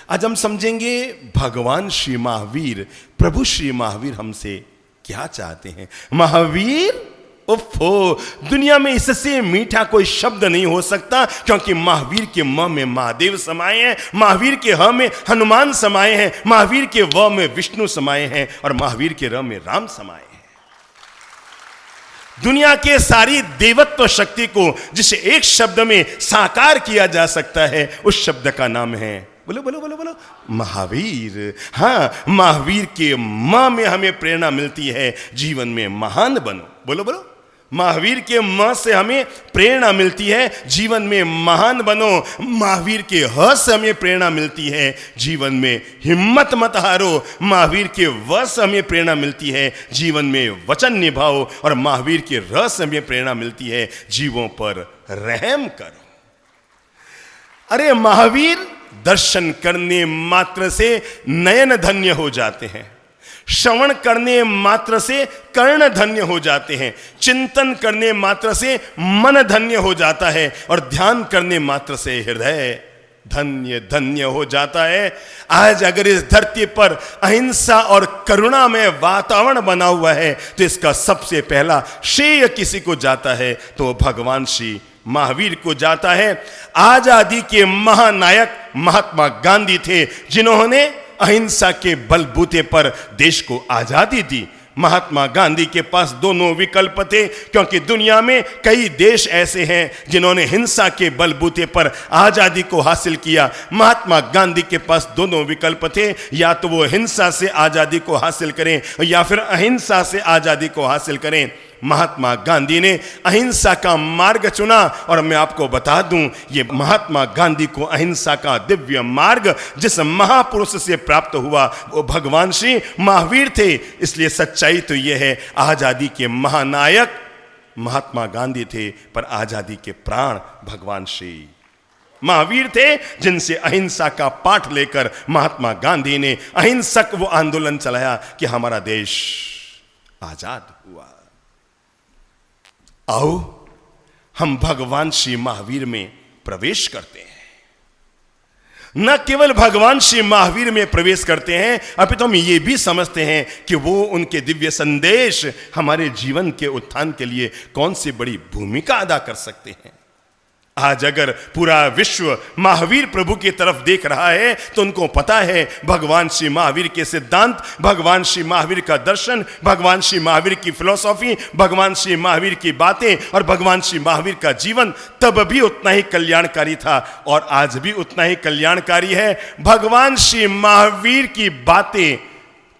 आज हम समझेंगे भगवान श्री महावीर, प्रभु श्री महावीर हमसे क्या चाहते हैं। महावीर, उफ़ो, दुनिया में इससे मीठा कोई शब्द नहीं हो सकता, क्योंकि महावीर के म में महादेव समाये हैं, महावीर के ह में हनुमान समाये हैं, महावीर के व में विष्णु समाये हैं और महावीर के र में राम समाये हैं। दुनिया के सारी देवत्व शक्ति को जिसे एक शब्द में साकार किया जा सकता है, उस शब्द का नाम है, बोलो बोलो बोलो बोलो, महावीर। हाँ, महावीर के मां में हमें प्रेरणा मिलती है, जीवन में महान बनो। बोलो बोलो, महावीर के मां से हमें प्रेरणा मिलती है, जीवन में महान बनो। महावीर के ह से हमें प्रेरणा मिलती है, जीवन में हिम्मत मत हारो। महावीर के व से हमें प्रेरणा मिलती है, जीवन में वचन निभाओ। और महावीर के र से हमें प्रेरणा मिलती है, जीवों पर रहम करो। अरे महावीर दर्शन करने मात्र से नयन धन्य हो जाते हैं, श्रवण करने मात्र से कर्ण धन्य हो जाते हैं, चिंतन करने मात्र से मन धन्य हो जाता है और ध्यान करने मात्र से हृदय धन्य धन्य हो जाता है। आज अगर इस धरती पर अहिंसा और करुणा में वातावरण बना हुआ है, तो इसका सबसे पहला श्रेय किसी को जाता है तो भगवान श्री महावीर को जाता है। आजादी के महानायक महात्मा गांधी थे, जिन्होंने अहिंसा के बलबूते पर देश को आजादी दी। महात्मा गांधी के पास दोनों विकल्प थे, क्योंकि दुनिया में कई देश ऐसे हैं जिन्होंने हिंसा के बलबूते पर आजादी को हासिल किया। महात्मा गांधी के पास दोनों विकल्प थे, या तो वो हिंसा से आजादी को हासिल करें या फिर अहिंसा से आजादी को हासिल करें। महात्मा गांधी ने अहिंसा का मार्ग चुना, और मैं आपको बता दूं, ये महात्मा गांधी को अहिंसा का दिव्य मार्ग जिस महापुरुष से प्राप्त हुआ, वो भगवान श्री महावीर थे। इसलिए सच्चाई तो ये है, आजादी के महानायक महात्मा गांधी थे, पर आजादी के प्राण भगवान श्री महावीर थे, जिनसे अहिंसा का पाठ लेकर महात्मा गांधी ने अहिंसक वो आंदोलन चलाया कि हमारा देश आजाद हुआ। आओ हम भगवान श्री महावीर में प्रवेश करते हैं। न केवल भगवान श्री महावीर में प्रवेश करते हैं, अपितु हम ये भी समझते हैं कि वो उनके दिव्य संदेश हमारे जीवन के उत्थान के लिए कौन सी बड़ी भूमिका अदा कर सकते हैं। आज अगर पूरा विश्व महावीर प्रभु की तरफ देख रहा है, तो उनको पता है भगवान श्री महावीर के सिद्धांत, भगवान श्री महावीर का दर्शन, भगवान श्री महावीर की फिलॉसफी, भगवान श्री महावीर की बातें और भगवान श्री महावीर का जीवन तब भी उतना ही कल्याणकारी था और आज भी उतना ही कल्याणकारी है। भगवान श्री महावीर की बातें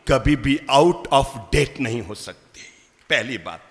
कभी भी आउट ऑफ डेट नहीं हो सकती। पहली बात,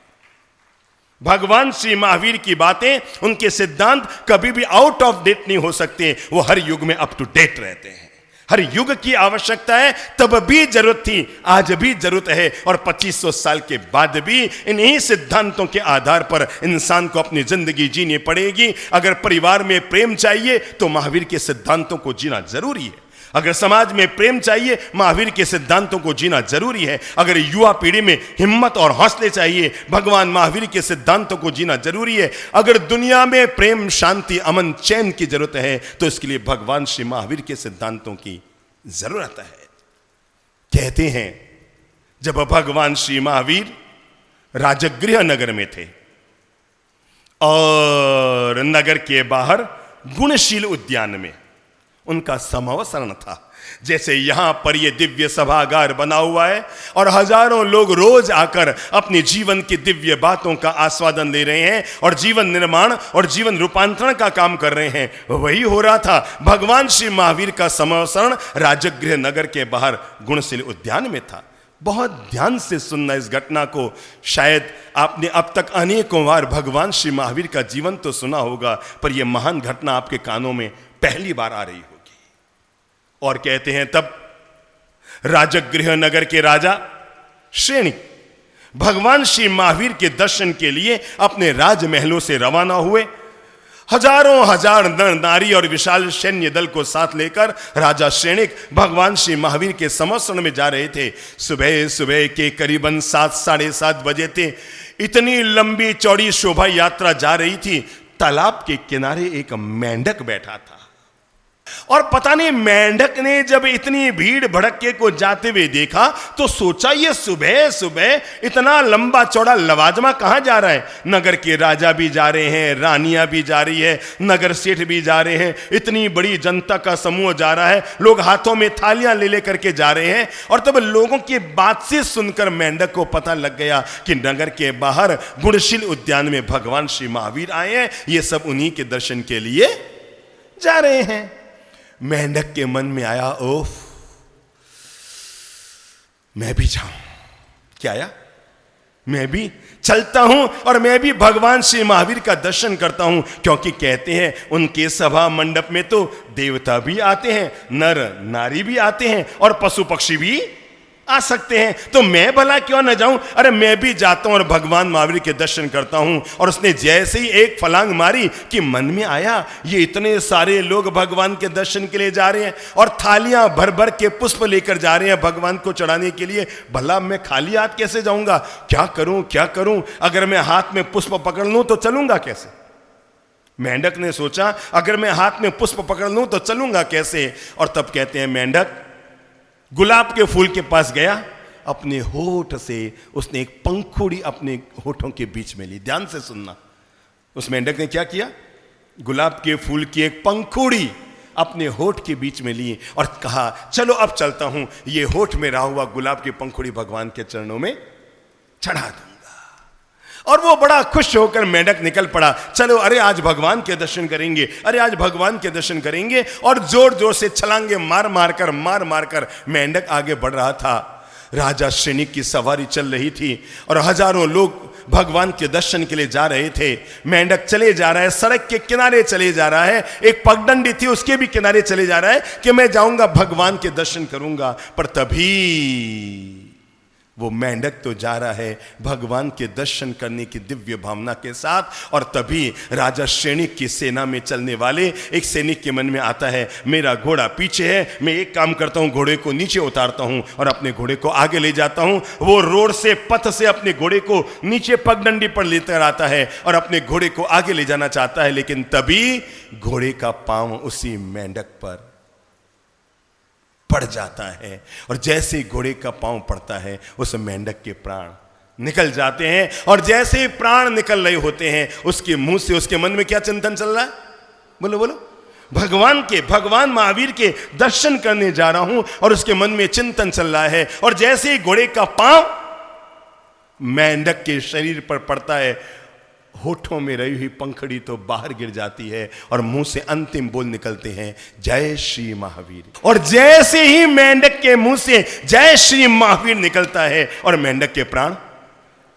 भगवान श्री महावीर की बातें, उनके सिद्धांत कभी भी आउट ऑफ डेट नहीं हो सकते। वो हर युग में अप टू डेट रहते हैं। हर युग की आवश्यकता है, तब भी जरूरत थी, आज भी जरूरत है, और 2500 साल के बाद भी इन्हीं सिद्धांतों के आधार पर इंसान को अपनी जिंदगी जीनी पड़ेगी। अगर परिवार में प्रेम चाहिए तो महावीर के सिद्धांतों को जीना जरूरी है। अगर समाज में प्रेम चाहिए, महावीर के सिद्धांतों को जीना जरूरी है। अगर युवा पीढ़ी में हिम्मत और हौसले चाहिए, भगवान महावीर के सिद्धांतों को जीना जरूरी है। अगर दुनिया में प्रेम, शांति, अमन, चैन की जरूरत है, तो इसके लिए भगवान श्री महावीर के सिद्धांतों की जरूरत है। कहते हैं, जब भगवान श्री महावीर राजगृह नगर में थे और नगर के बाहर गुणशील उद्यान में उनका समावसरण था। जैसे यहां पर यह दिव्य सभागार बना हुआ है और हजारों लोग रोज आकर अपनी जीवन की दिव्य बातों का आस्वादन ले रहे हैं और जीवन निर्माण और जीवन रूपांतरण का काम कर रहे हैं, वही हो रहा था। भगवान श्री महावीर का समावसरण राजगृह नगर के बाहर गुणशील उद्यान में था। बहुत ध्यान से सुनना इस घटना को। शायद आपने अब तक अनेकों बार भगवान श्री महावीर का जीवन तो सुना होगा, पर यह महान घटना आपके कानों में पहली बार आ रही होगी। और कहते हैं, तब राजगृह नगर के राजा श्रेणिक भगवान श्री महावीर के दर्शन के लिए अपने राजमहलों से रवाना हुए। हजारों हजार नर नारी और विशाल सैन्य दल को साथ लेकर राजा श्रेणिक भगवान श्री महावीर के समावसरण में जा रहे थे। सुबह सुबह के करीबन 7, 7:30 बजे थे। इतनी लंबी चौड़ी शोभा यात्रा जा रही थी। तालाब के किनारे एक मेंढक बैठा था। और पता नहीं मेंढक ने जब इतनी भीड़ भड़के को जाते हुए देखा तो सोचा ये सुबह सुबह इतना लंबा चौड़ा लवाजमा कहां जा रहा है। नगर के राजा भी जा रहे हैं, रानियां भी जा रही है, नगर सेठ भी जा रहे हैं, इतनी बड़ी जनता का समूह जा रहा है, लोग हाथों में थालियां ले लेकर के जा रहे हैं। और तब लोगों की बात से सुनकर मेंढक को पता लग गया कि नगर के बाहर गुणशील उद्यान में भगवान श्री महावीर आए हैं, ये सब उन्हीं के दर्शन के लिए जा रहे हैं। मेंढक के मन में आया, ओफ, मैं भी जाऊं। क्या आया? मैं भी चलता हूं और मैं भी भगवान श्री महावीर का दर्शन करता हूं, क्योंकि कहते हैं उनके सभा मंडप में तो देवता भी आते हैं, नर नारी भी आते हैं और पशु पक्षी भी आ सकते हैं, तो मैं भला क्यों न जाऊं। अरे मैं भी जाता हूं और भगवान महावीर के दर्शन करता हूं। और उसने जैसे ही एक फलांग मारी कि मन में आया ये इतने सारे लोग भगवान के दर्शन के लिए जा रहे हैं और थालियां भर भर के पुष्प लेकर जा रहे हैं भगवान को चढ़ाने के लिए, भला मैं खाली हाथ कैसे जाऊंगा? क्या करूं क्या करूं? अगर मैं हाथ में पुष्प पकड़ लूं तो चलूंगा कैसे? मेंढक ने सोचा अगर मैं हाथ में पुष्प पकड़ लूं तो चलूंगा कैसे। और तब कहते हैं मेंढक गुलाब के फूल के पास गया, अपने होठ से उसने एक पंखुड़ी अपने होठों के बीच में ली। ध्यान से सुनना, उस मेंढक ने क्या किया? गुलाब के फूल की एक पंखुड़ी अपने होठ के बीच में ली और कहा चलो अब चलता हूं, ये होठ में रहा हुआ गुलाब की पंखुड़ी भगवान के चरणों में चढ़ा दूंगा। और वो बड़ा खुश होकर मेंढक निकल पड़ा, चलो अरे आज भगवान के दर्शन करेंगे, अरे आज भगवान के दर्शन करेंगे। और जोर जोर से छलांगे मार मार कर मेंढक आगे बढ़ रहा था। राजा श्रेणिक की सवारी चल रही थी और हजारों लोग भगवान के दर्शन के लिए जा रहे थे। मेंढक चले जा रहा है, सड़क के किनारे चले जा रहा है, एक पगडंडी थी उसके भी किनारे चले जा रहा है कि मैं जाऊंगा भगवान के दर्शन करूंगा। पर तभी वो मेंढक तो जा रहा है भगवान के दर्शन करने की दिव्य भावना के साथ, और तभी राजा श्रेणिक की सेना में चलने वाले एक सैनिक के मन में आता है मेरा घोड़ा पीछे है, मैं एक काम करता हूं घोड़े को नीचे उतारता हूं और अपने घोड़े को आगे ले जाता हूं। वो रोड से पथ से अपने घोड़े को नीचे पगडंडी पर लेकर आता है और अपने घोड़े को आगे ले जाना चाहता है, लेकिन तभी घोड़े का पांव उसी मेंढक पर पड़ जाता है। और जैसे घोड़े का पांव पड़ता है उस मेंढक के प्राण निकल जाते हैं। और जैसे ही प्राण निकल रहे होते हैं उसके मुंह से उसके मन में क्या चिंतन चल रहा है? बोलो बोलो। भगवान महावीर के दर्शन करने जा रहा हूं और उसके मन में चिंतन चल रहा है। और जैसे ही घोड़े का पांव मेंढक के शरीर पर पड़ता है, होठों में रही हुई पंखड़ी तो बाहर गिर जाती है और मुंह से अंतिम बोल निकलते हैं जय श्री महावीर। और जैसे ही मेंढक के मुंह से जय श्री महावीर निकलता है और मेंढक के प्राण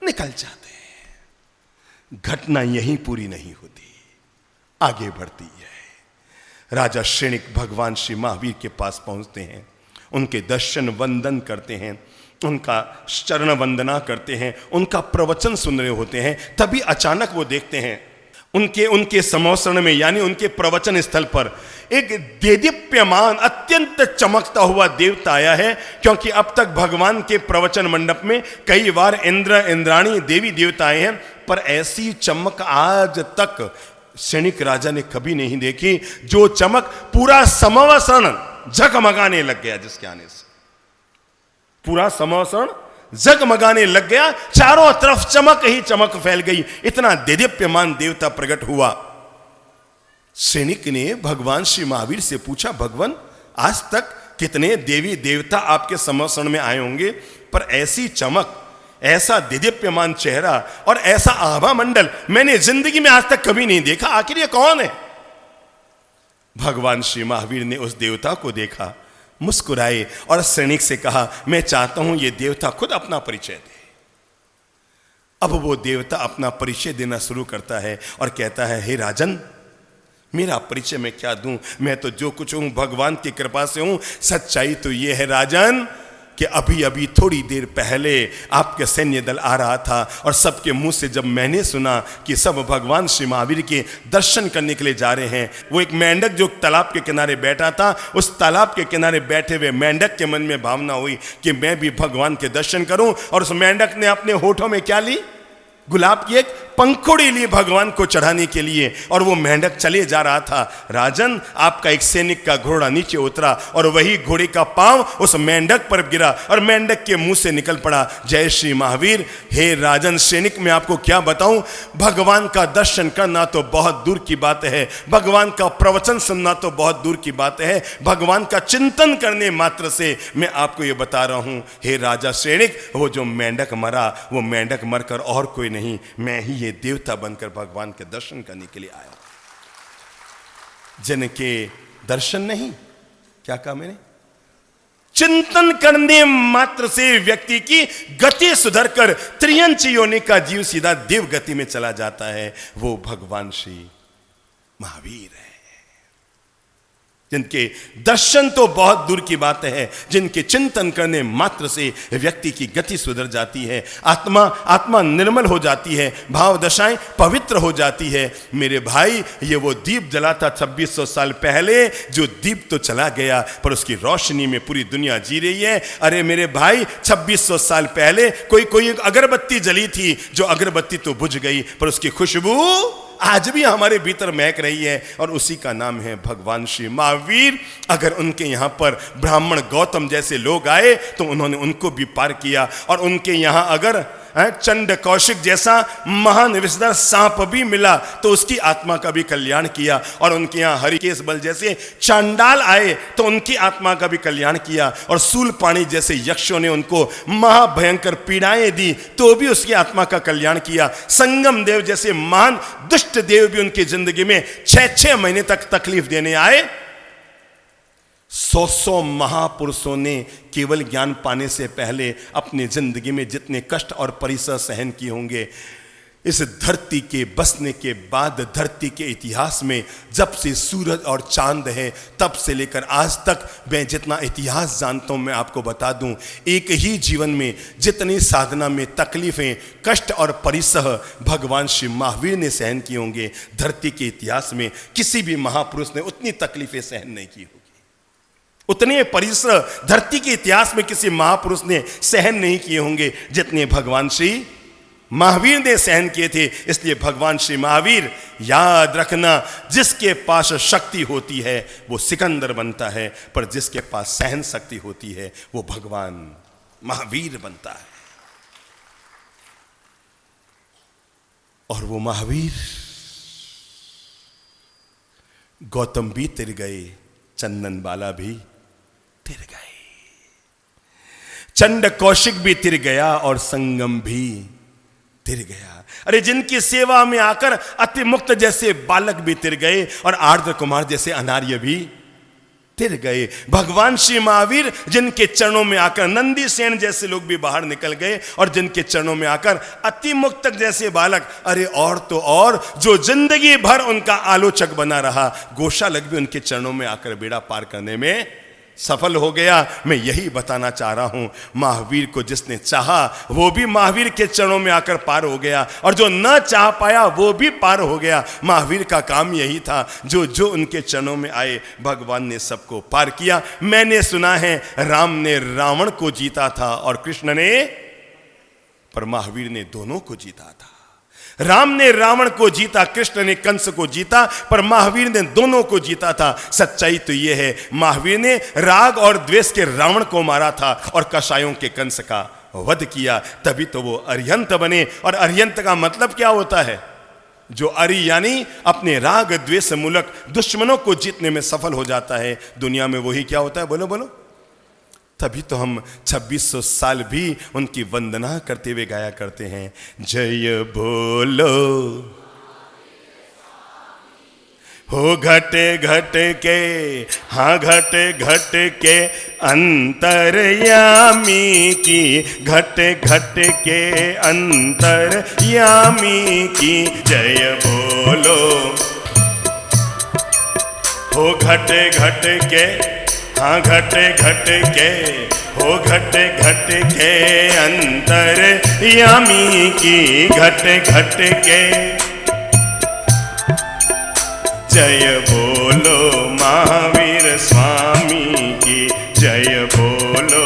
निकल जाते हैं। घटना यहीं पूरी नहीं होती, आगे बढ़ती है। राजा श्रेणिक भगवान श्री महावीर के पास पहुंचते हैं, उनके दर्शन वंदन करते हैं, उनका चरण वंदना करते हैं, उनका प्रवचन सुन रहे होते हैं। तभी अचानक वो देखते हैं उनके समोसरण में यानी उनके प्रवचन स्थल पर एक देदीप्यमान अत्यंत चमकता हुआ देवता आया है। क्योंकि अब तक भगवान के प्रवचन मंडप में कई बार इंद्र इंद्राणी देवी देवता आए हैं, पर ऐसी चमक आज तक श्रेणिक राजा ने कभी नहीं देखी। जो चमक पूरा समवसरण जगमगाने लग गया, जिसके आने से पूरा समवसरण जगमगाने लग गया, चारों तरफ चमक ही चमक फैल गई, इतना देदीप्यमान देवता प्रकट हुआ। सैनिक ने भगवान श्री महावीर से पूछा, भगवान आज तक कितने देवी देवता आपके समवसरण में आए होंगे, पर ऐसी चमक, ऐसा देदीप्यमान चेहरा और ऐसा आभा मंडल मैंने जिंदगी में आज तक कभी नहीं देखा, आखिर ये कौन है? भगवान श्री महावीर ने उस देवता को देखा, मुस्कुराए और सैनिक से कहा, मैं चाहता हूं ये देवता खुद अपना परिचय दे। अब वो देवता अपना परिचय देना शुरू करता है और कहता है, हे राजन, मेरा परिचय मैं क्या दूं? मैं तो जो कुछ हूं भगवान की कृपा से हूं। सच्चाई तो ये है राजन कि अभी अभी थोड़ी देर पहले आपके सैन्य दल आ रहा था और सबके मुंह से जब मैंने सुना कि सब भगवान श्री महावीर के दर्शन करने के लिए जा रहे हैं, वो एक मेंढक जो तालाब के किनारे बैठा था, उस तालाब के किनारे बैठे हुए मेंढक के मन में भावना हुई कि मैं भी भगवान के दर्शन करूं। और उस मेंढक ने अपने होठों में क्या ली? गुलाब की एक पंखुड़ी ली भगवान को चढ़ाने के लिए, और वो मेंढक चले जा रहा था। राजन, आपका एक सैनिक का घोड़ा नीचे उतरा और वही घोड़े का पांव उस मेंढक पर गिरा और मेंढक के मुंह से निकल पड़ा, जय श्री महावीर। हे राजन सैनिक, मैं आपको क्या बताऊं, भगवान का दर्शन करना तो बहुत दूर की बात है, भगवान का प्रवचन सुनना तो बहुत दूर की बात है, भगवान का चिंतन करने मात्र से मैं आपको ये बता रहा हूं, हे राजा सैनिक, वो जो मेंढक मरा, वो मेंढक मरकर और कोई नहीं, मैं ही ये देवता बनकर भगवान के दर्शन करने के लिए आया। जिनके दर्शन नहीं, क्या कहा मैंने, चिंतन करने मात्र से व्यक्ति की गति सुधरकर त्रियंच योनि का जीव सीधा देव गति में चला जाता है, वो भगवान श्री महावीर है। जिनके दर्शन तो बहुत दूर की बात है, जिनके चिंतन करने मात्र से व्यक्ति की गति सुधर जाती है, आत्मा निर्मल हो जाती है, भाव दशाएं पवित्र हो जाती है। मेरे भाई, ये वो दीप जला था 2600 साल पहले, जो दीप तो चला गया पर उसकी रोशनी में पूरी दुनिया जी रही है। अरे मेरे भाई, 2600 साल पहले कोई अगरबत्ती जली थी, जो अगरबत्ती तो बुझ गई पर उसकी खुशबू आज भी हमारे भीतर महक रही है, और उसी का नाम है भगवान श्री महावीर। अगर उनके यहाँ पर ब्राह्मण गौतम जैसे लोग आए तो उन्होंने उनको भी पार किया, और उनके यहाँ अगर चंड कौशिक जैसा महान विषधर सांप भी मिला तो उसकी आत्मा का भी कल्याण किया, और उनके यहाँ हरिकेश बल जैसे चांडाल आए तो उनकी आत्मा का भी कल्याण किया, और सूलपाणी जैसे यक्षों ने उनको महाभयंकर पीड़ाएं दी तो भी उसकी आत्मा का कल्याण किया। संगम देव जैसे महान दुष्ट देव भी उनकी जिंदगी में 6-6 महीने तक तकलीफ देने आए। 100 महापुरुषों ने केवल ज्ञान पाने से पहले अपनी जिंदगी में जितने कष्ट और परिसर सहन किए होंगे, इस धरती के बसने के बाद धरती के इतिहास में जब से सूरज और चांद है तब से लेकर आज तक मैं जितना इतिहास जानता हूं, मैं आपको बता दूं, एक ही जीवन में जितनी साधना में तकलीफें, कष्ट और परिसह भगवान श्री महावीर ने सहन किए होंगे, धरती के इतिहास में किसी भी महापुरुष ने उतनी तकलीफें सहन नहीं की होगी, उतने परिसर धरती के इतिहास में किसी महापुरुष ने सहन नहीं किए होंगे जितने भगवान श्री महावीर ने सहन किए थे। इसलिए भगवान श्री महावीर, याद रखना, जिसके पास शक्ति होती है वो सिकंदर बनता है, पर जिसके पास सहन शक्ति होती है वो भगवान महावीर बनता है। और वो महावीर गौतम भी तिर गए, चंदन बाला भी तिर गए, चंड कौशिक भी तिर गया और संगम भी तिर गया। अरे जिनकी सेवा में आकर अति मुक्त जैसे बालक भी तिर गए और आर्द्र कुमार जैसे अनार्य भी तिर गए। भगवान श्री महावीर जिनके चरणों में आकर नंदी सेन जैसे लोग भी बाहर निकल गए, और जिनके चरणों में आकर अति मुक्तक जैसे बालक, अरे और तो और जो जिंदगी भर उनका आलोचक बना रहा, गोशालक भी उनके चरणों में आकर बेड़ा पार करने में सफल हो गया। मैं यही बताना चाह रहा हूं, महावीर को जिसने चाहा वो भी महावीर के चरणों में आकर पार हो गया, और जो न चाह पाया वो भी पार हो गया। महावीर का काम यही था, जो जो उनके चरणों में आए भगवान ने सबको पार किया। मैंने सुना है राम ने रावण को जीता था और कृष्ण ने, पर महावीर ने दोनों को जीता था। राम ने रावण को जीता, कृष्ण ने कंस को जीता, पर महावीर ने दोनों को जीता था। सच्चाई तो यह है, महावीर ने राग और द्वेष के रावण को मारा था और कषायों के कंस का वध किया, तभी तो वो अरिहंत बने। और अरिहंत का मतलब क्या होता है? जो अरि यानी अपने राग द्वेष मूलक दुश्मनों को जीतने में सफल हो जाता है दुनिया में, वही क्या होता है? बोलो बोलो। तभी तो हम 2600 साल भी उनकी वंदना करते हुए गाया करते हैं, जय बोलो हो घटे घट के, हाँ घटे घट के अंतर्यामी की, घटे घट के अंतर्यामी की, जय बोलो हो घटे घट के, हाँ घटे घट के, हो घटे घट के अंतर्यामी की, घटे घट के, जय बोलो महावीर स्वामी की, जय बोलो।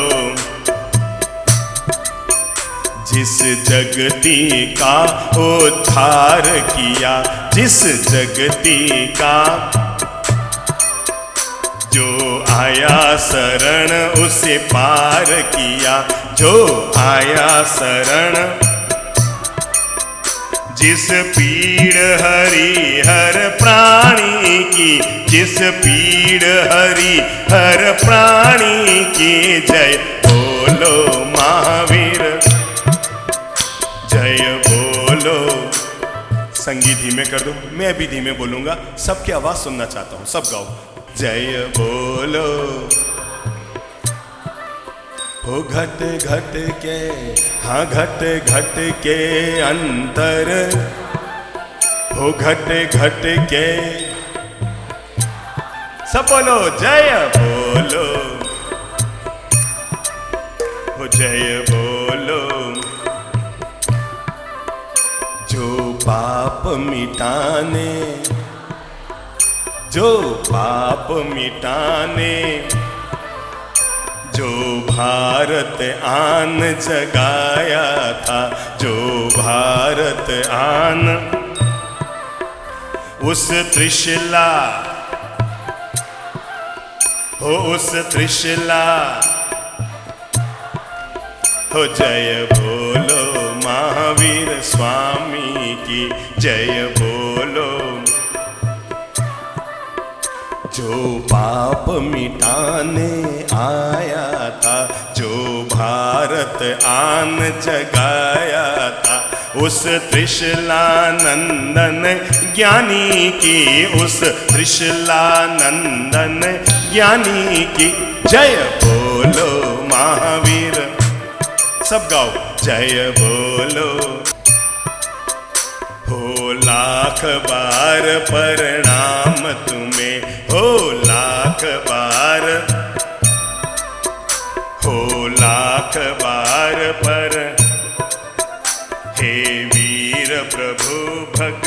जिस जगती का उद्धार किया, जिस जगती का, जो आया शरण उसे पार किया, जो आया शरण, जिस पीड़ हरि हर प्राणी की, जिस पीड़ हरि हर प्राणी की, जय बोलो महावीर, जय बोलो। संगीत धीमे कर दो, मैं भी धीमे बोलूंगा, सबकी आवाज सुनना चाहता हूं, सब गाओ। जय बोलो। हो घट घट के, हाँ घट घट के अंतर, हो घट घट के, सब बोलो जय बोलो, हो जय बोलो। जो पाप मिटाने, जो पाप मिटाने, जो भारत आन जगाया था, जो भारत आन, उस त्रिशला, हो उस त्रिशला, हो जय बोलो महावीर स्वामी की, जय बोलो। जो पाप मिटाने आया था, जो भारत आन जगाया था, उस त्रिशलानंदन ज्ञानी की, उस त्रिशलानंदन ज्ञानी की, जय बोलो महावीर। सब गाओ जय बोलो। हो लाख बार प्रणाम तुम्हें, हो लाख बार, हो लाख बार पर, हे वीर प्रभु भग,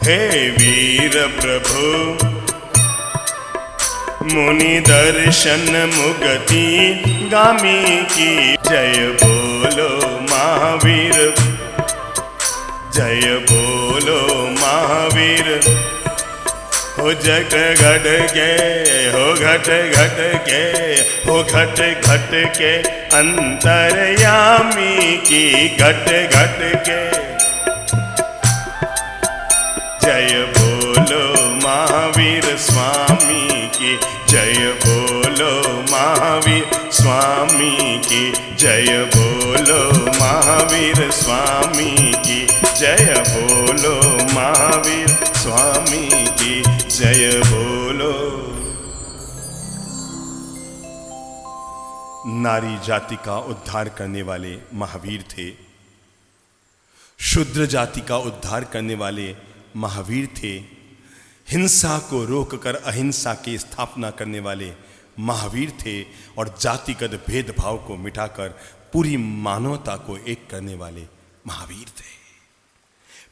हे वीर प्रभु, मुनि दर्शन मुगति गामी की, जय बोलो महावीर, जय बोलो महावीर। हो जग घट के, हो घट घट के, हो घट घट के अंतर्यामी की, घट घट के, जय बोलो महावीर स्वामी की, जय बोलो महावीर स्वामी की, जय बोलो महावीर स्वामी की, जय बोलो महावीर स्वामी की, जय बोलो। नारी जाति का उद्धार करने वाले महावीर थे, शूद्र जाति का उद्धार करने वाले महावीर थे, हिंसा को रोककर अहिंसा की स्थापना करने वाले महावीर थे, और जातिगत भेदभाव को मिटाकर पूरी मानवता को एक करने वाले महावीर थे।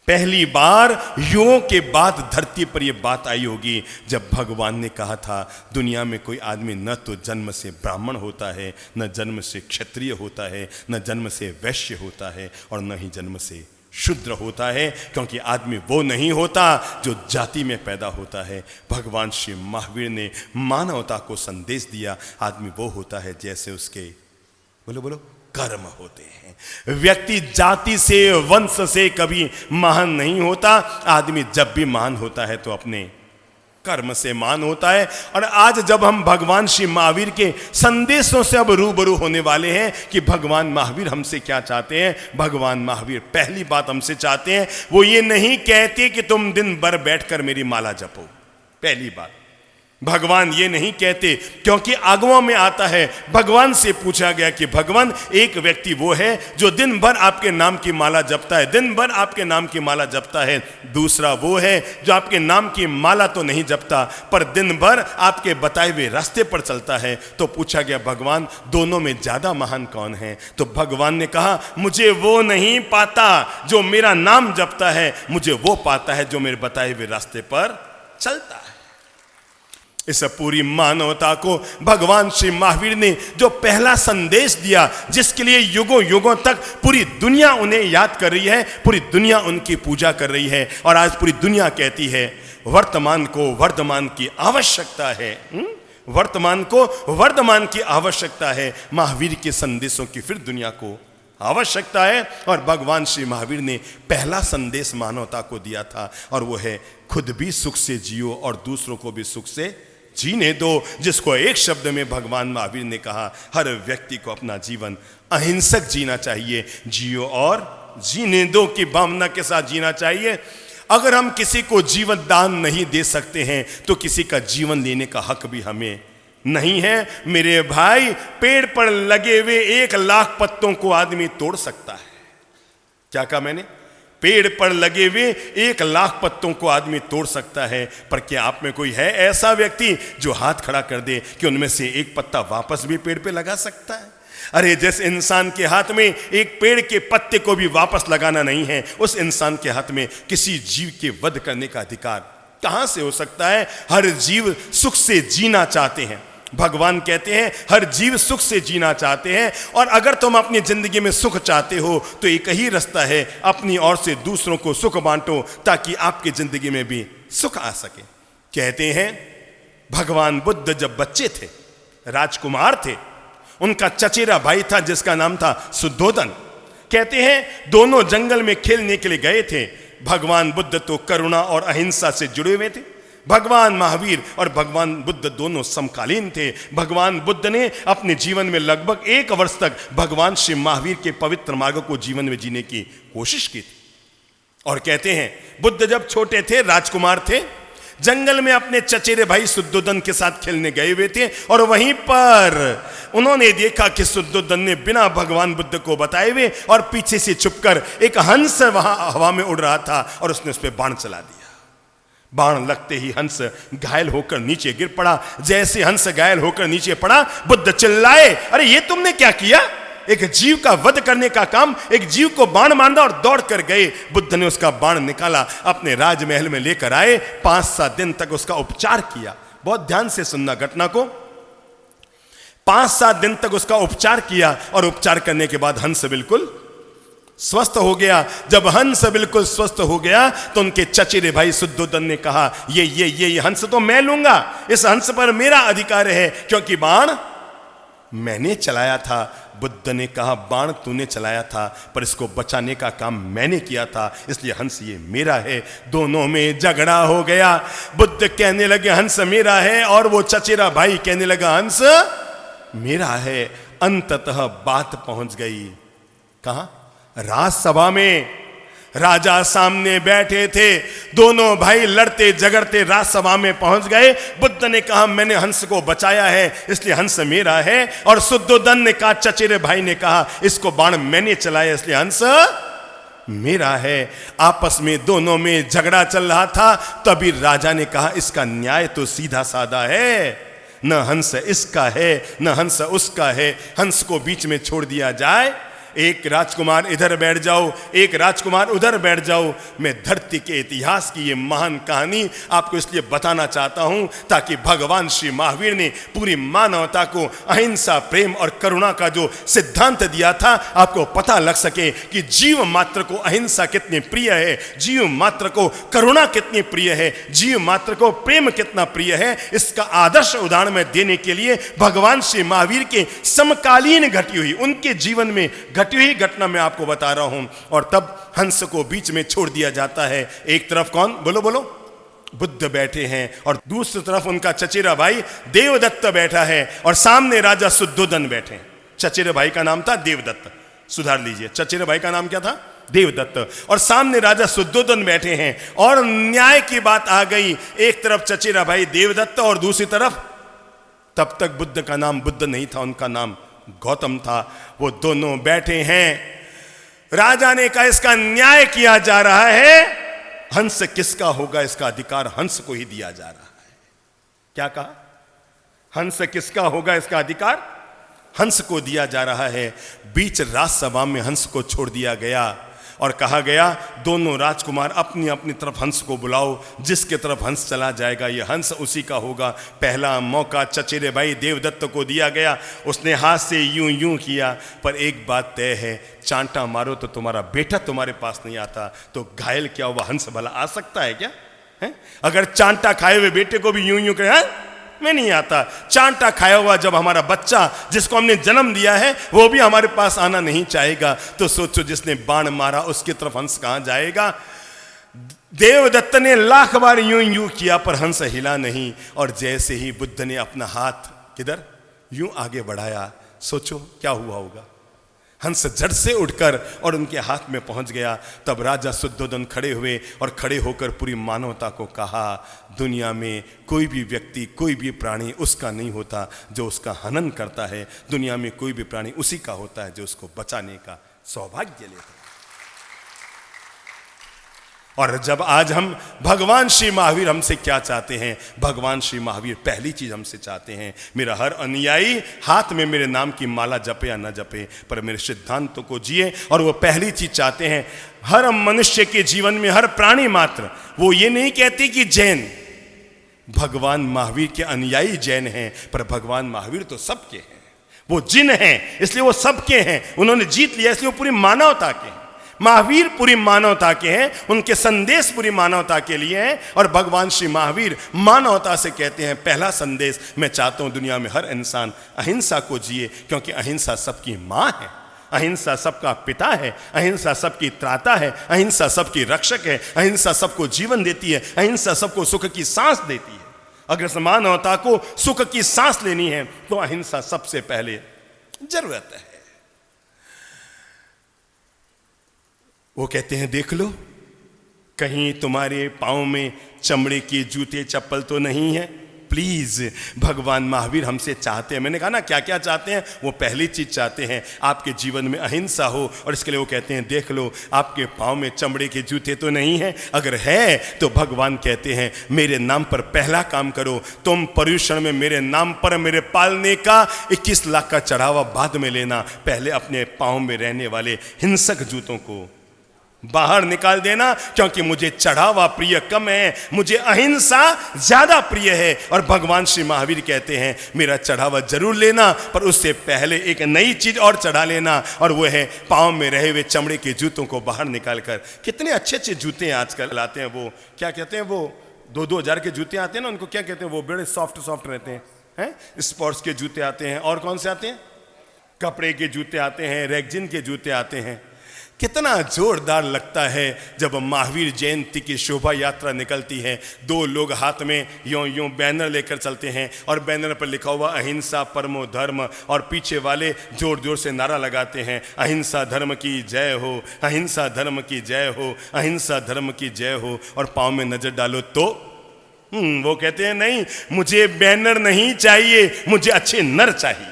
पहली बार युगों के बाद धरती पर यह बात आई होगी जब भगवान ने कहा था, दुनिया में कोई आदमी न तो जन्म से ब्राह्मण होता है, न जन्म से क्षत्रिय होता है, न जन्म से वैश्य होता है, और न ही जन्म से शूद्र होता है, क्योंकि आदमी वो नहीं होता जो जाति में पैदा होता है। भगवान श्री महावीर ने मानवता को संदेश दिया, आदमी वो होता है जैसे उसके, बोलो बोलो, कर्म होते हैं। व्यक्ति जाति से, वंश से कभी महान नहीं होता। आदमी जब भी महान होता है तो अपने कर्म से महान होता है। और आज जब हम भगवान श्री महावीर के संदेशों से अब रूबरू होने वाले हैं कि भगवान महावीर हमसे क्या चाहते हैं, भगवान महावीर पहली बात हमसे चाहते हैं, वो ये नहीं कहते कि तुम दिन भर बैठकर मेरी माला जपो। पहली बात भगवान ये नहीं कहते, क्योंकि आगमों में आता है, भगवान से पूछा गया कि भगवान, एक व्यक्ति वो है जो दिन भर आपके नाम की माला जपता है, दिन भर आपके नाम की माला जपता है। दूसरा वो है जो आपके नाम की माला तो नहीं जपता पर दिन भर आपके बताए हुए रास्ते पर चलता है। तो पूछा गया, भगवान दोनों में ज्यादा महान कौन है? तो भगवान ने कहा, मुझे वो नहीं पाता जो मेरा नाम जपता है, मुझे वो पाता है जो मेरे बताए हुए रास्ते पर चलता है। इस पूरी मानवता को भगवान श्री महावीर ने जो पहला संदेश दिया, जिसके लिए युगों युगों तक पूरी दुनिया उन्हें याद कर रही है, पूरी दुनिया उनकी पूजा कर रही है, और आज पूरी दुनिया कहती है वर्तमान को वर्धमान की आवश्यकता है। वर्तमान को वर्धमान की आवश्यकता है, महावीर के संदेशों की फिर दुनिया को आवश्यकता है। और भगवान श्री महावीर ने पहला संदेश मानवता को दिया था, और वो है खुद भी सुख से जियो और दूसरों को भी सुख से जीने दो, जिसको एक शब्द में भगवान महावीर ने कहा, हर व्यक्ति को अपना जीवन अहिंसक जीना चाहिए, जियो और जीने दो की भावना के साथ जीना चाहिए। अगर हम किसी को जीवन दान नहीं दे सकते हैं तो किसी का जीवन लेने का हक भी हमें नहीं है। मेरे भाई, पेड़ पर लगे हुए 1,00,000 पत्तों को आदमी तोड़ सकता है। क्या कहा मैंने? पेड़ पर लगे हुए 1,00,000 पत्तों को आदमी तोड़ सकता है, पर क्या आप में कोई है ऐसा व्यक्ति जो हाथ खड़ा कर दे कि उनमें से एक पत्ता वापस भी पेड़ पे लगा सकता है? अरे जिस इंसान के हाथ में एक पेड़ के पत्ते को भी वापस लगाना नहीं है, उस इंसान के हाथ में किसी जीव के वध करने का अधिकार कहां से हो सकता है? हर जीव सुख से जीना चाहते हैं। भगवान कहते हैं हर जीव सुख से जीना चाहते हैं, और अगर तुम अपनी जिंदगी में सुख चाहते हो तो एक ही रास्ता है, अपनी ओर से दूसरों को सुख बांटो ताकि आपकी जिंदगी में भी सुख आ सके। कहते हैं भगवान बुद्ध जब बच्चे थे, राजकुमार थे, उनका चचेरा भाई था जिसका नाम था शुद्धोदन। कहते हैं दोनों जंगल में खेलने के लिए गए थे। भगवान बुद्ध तो करुणा और अहिंसा से जुड़े हुए थे। भगवान महावीर और भगवान बुद्ध दोनों समकालीन थे। भगवान बुद्ध ने अपने जीवन में लगभग 1 वर्ष तक भगवान श्री महावीर के पवित्र मार्ग को जीवन में जीने की कोशिश की थी। और कहते हैं बुद्ध जब छोटे थे, राजकुमार थे, जंगल में अपने चचेरे भाई शुद्धोदन के साथ खेलने गए हुए थे, और वहीं पर उन्होंने देखा कि शुद्धोदन ने बिना भगवान बुद्ध को बताए हुए और पीछे से छुपकर एक हंस वहां हवा में उड़ रहा था, और उसने उस पर बाण चला दिया। बाण लगते ही हंस घायल होकर नीचे गिर पड़ा। जैसे हंस घायल होकर नीचे पड़ा, बुद्ध चिल्लाए, अरे ये तुमने क्या किया? एक जीव का वध करने का काम, एक जीव को बाण मारना, और दौड़ कर गए। बुद्ध ने उसका बाण निकाला, अपने राजमहल में लेकर आए, 5-7 दिन तक उसका उपचार किया। बहुत ध्यान से सुनना घटना को। 5-7 दिन तक उसका उपचार किया, और उपचार करने के बाद हंस बिल्कुल स्वस्थ हो गया। जब हंस बिल्कुल स्वस्थ हो गया तो उनके चचेरे भाई शुद्धोदन ने कहा, ये हंस तो मैं लूंगा, इस हंस पर मेरा अधिकार है, क्योंकि बाण मैंने चलाया था। बुद्ध ने कहा बाण तूने चलाया था, पर इसको बचाने का काम मैंने किया था, इसलिए हंस ये मेरा है। दोनों में झगड़ा हो गया। बुद्ध कहने लगे हंस मेरा है, और वो चचेरा भाई कहने लगा हंस मेरा है। अंततः बात पहुंच गई कहां? राजसभा में। राजा सामने बैठे थे, दोनों भाई लड़ते झगड़ते राजसभा में पहुंच गए। बुद्ध ने कहा मैंने हंस को बचाया है, इसलिए हंस मेरा है, और शुद्धोदन ने कहा, चचेरे भाई ने कहा इसको बाण मैंने चलाया, इसलिए हंस मेरा है। आपस में दोनों में झगड़ा चल रहा था। तभी राजा ने कहा इसका न्याय तो सीधा साधा है, न हंस इसका है न हंस उसका है, हंस को बीच में छोड़ दिया जाए। एक राजकुमार इधर बैठ जाओ, एक राजकुमार उधर बैठ जाओ। मैं धरती के इतिहास की ये महान कहानी आपको इसलिए बताना चाहता हूं ताकि भगवान श्री महावीर ने पूरी मानवता को अहिंसा, प्रेम और करुणा का जो सिद्धांत दिया था, आपको पता लग सके कि जीव मात्र को अहिंसा कितनी प्रिय है, जीव मात्र को करुणा कितनी प्रिय है, जीव मात्र को प्रेम कितना प्रिय है। इसका आदर्श उदाहरण में देने के लिए भगवान श्री महावीर के समकालीन घटी हुई, उनके जीवन में घटी हुई घटना मैं आपको बता रहा हूं। और तब हंस को बीच में छोड़ दिया जाता है। एक तरफ कौन? बोलो बोलो। बुद्ध बैठे हैं, और दूसरी तरफ उनका चचेरा भाई देवदत्त बैठा है, और सामने राजा शुद्धोदन बैठे हैं। चचेरे भाई का नाम था देवदत्त, सुधार लीजिए, चचेरे भाई का नाम क्या था? देवदत्त। और सामने राजा शुद्धोदन बैठे हैं, और न्याय की बात आ गई। एक तरफ चचेरा भाई देवदत्त, और दूसरी तरफ, तब तक बुद्ध का नाम बुद्ध नहीं था, उनका नाम गौतम था। वो दोनों बैठे हैं। राजा ने कहा इसका न्याय किया जा रहा है, हंस किसका होगा, इसका अधिकार हंस को ही दिया जा रहा है। क्या कहा? हंस किसका होगा, इसका अधिकार हंस को दिया जा रहा है। बीच राजसभा में हंस को छोड़ दिया गया। और कहा गया दोनों राजकुमार अपनी अपनी तरफ हंस को बुलाओ, जिसके तरफ हंस चला जाएगा ये हंस उसी का होगा। पहला मौका चचेरे भाई देवदत्त को दिया गया, उसने हाथ से यूं यूं किया, पर एक बात तय है, चांटा मारो तो तुम्हारा बेटा तुम्हारे पास नहीं आता, तो घायल क्या हुआ हंस भला आ सकता है क्या है? अगर चांटा खाए हुए बेटे को भी यूं यूं कहे मैं नहीं आता, चांटा खाया हुआ जब हमारा बच्चा जिसको हमने जन्म दिया है वो भी हमारे पास आना नहीं चाहेगा, तो सोचो जिसने बाण मारा उसकी तरफ हंस कहां जाएगा। देवदत्त ने लाख बार यूं यूं किया पर हंस हिला नहीं, और जैसे ही बुद्ध ने अपना हाथ किधर यूं आगे बढ़ाया, सोचो क्या हुआ होगा। हंस झट से उठकर और उनके हाथ में पहुंच गया। तब राजा शुद्धोधन खड़े हुए और खड़े होकर पूरी मानवता को कहा, दुनिया में कोई भी व्यक्ति कोई भी प्राणी उसका नहीं होता जो उसका हनन करता है, दुनिया में कोई भी प्राणी उसी का होता है जो उसको बचाने का सौभाग्य लेता है। और जब आज हम भगवान श्री महावीर हमसे क्या चाहते हैं, भगवान श्री महावीर पहली चीज हमसे चाहते हैं, मेरा हर अनुयायी हाथ में मेरे नाम की माला जपे या न जपे पर मेरे सिद्धांतों को जिए। और वो पहली चीज चाहते हैं हर मनुष्य के जीवन में, हर प्राणी मात्र। वो ये नहीं कहती कि जैन भगवान महावीर के अनुयायी जैन हैं, पर भगवान महावीर तो सबके हैं, वो जिन हैं इसलिए वो सबके हैं, उन्होंने जीत लिया इसलिए वो पूरी मानवता के हैं। महावीर पूरी मानवता के हैं, उनके संदेश पूरी मानवता के लिए हैं। और भगवान श्री महावीर मानवता से कहते हैं पहला संदेश मैं चाहता हूं दुनिया में हर इंसान अहिंसा को जिए, क्योंकि अहिंसा सबकी मां है, अहिंसा सबका पिता है, अहिंसा सबकी त्राता है, अहिंसा सबकी रक्षक है, अहिंसा सबको जीवन देती है, अहिंसा सबको सुख की सांस देती है। अगर मानवता को सुख की सांस लेनी है तो अहिंसा सबसे पहले जरूरत है। वो कहते हैं देख लो कहीं तुम्हारे पाँव में चमड़े के जूते चप्पल तो नहीं है। प्लीज भगवान महावीर हमसे चाहते हैं, मैंने कहा ना क्या क्या चाहते हैं, वो पहली चीज चाहते हैं आपके जीवन में अहिंसा हो, और इसके लिए वो कहते हैं देख लो आपके पाँव में चमड़े के जूते तो नहीं है, अगर है तो भगवान कहते हैं मेरे नाम पर पहला काम करो, तुम पर्यूषण में मेरे नाम पर मेरे पालने का 21 लाख का चढ़ावा बाद में लेना, पहले अपने पाँव में रहने वाले हिंसक जूतों को बाहर निकाल देना, क्योंकि मुझे चढ़ावा प्रिय कम है, मुझे अहिंसा ज्यादा प्रिय है। और भगवान श्री महावीर कहते हैं मेरा चढ़ावा जरूर लेना, पर उससे पहले एक नई चीज और चढ़ा लेना, और वो है पाँव में रहे हुए चमड़े के जूतों को बाहर निकाल कर। कितने अच्छे अच्छे जूते आजकल आते हैं, वो क्या कहते हैं, वो 2-2 हज़ार के जूते आते हैं ना, उनको क्या कहते हैं, वो बड़े सॉफ्ट सॉफ्ट रहते हैं, स्पोर्ट्स के जूते आते हैं, और कौन से आते हैं, कपड़े के जूते आते हैं, रेगजिन के जूते आते हैं। कितना जोरदार लगता है जब महावीर जयंती की शोभा यात्रा निकलती है, 2 लोग हाथ में यूं यूं बैनर लेकर चलते हैं, और बैनर पर लिखा हुआ अहिंसा परमो धर्म, और पीछे वाले जोर जोर से नारा लगाते हैं अहिंसा धर्म की जय हो, अहिंसा धर्म की जय हो, अहिंसा धर्म की जय हो। और पाँव में नजर डालो तो वो कहते हैं नहीं मुझे बैनर नहीं चाहिए, मुझे अच्छे नर चाहिए।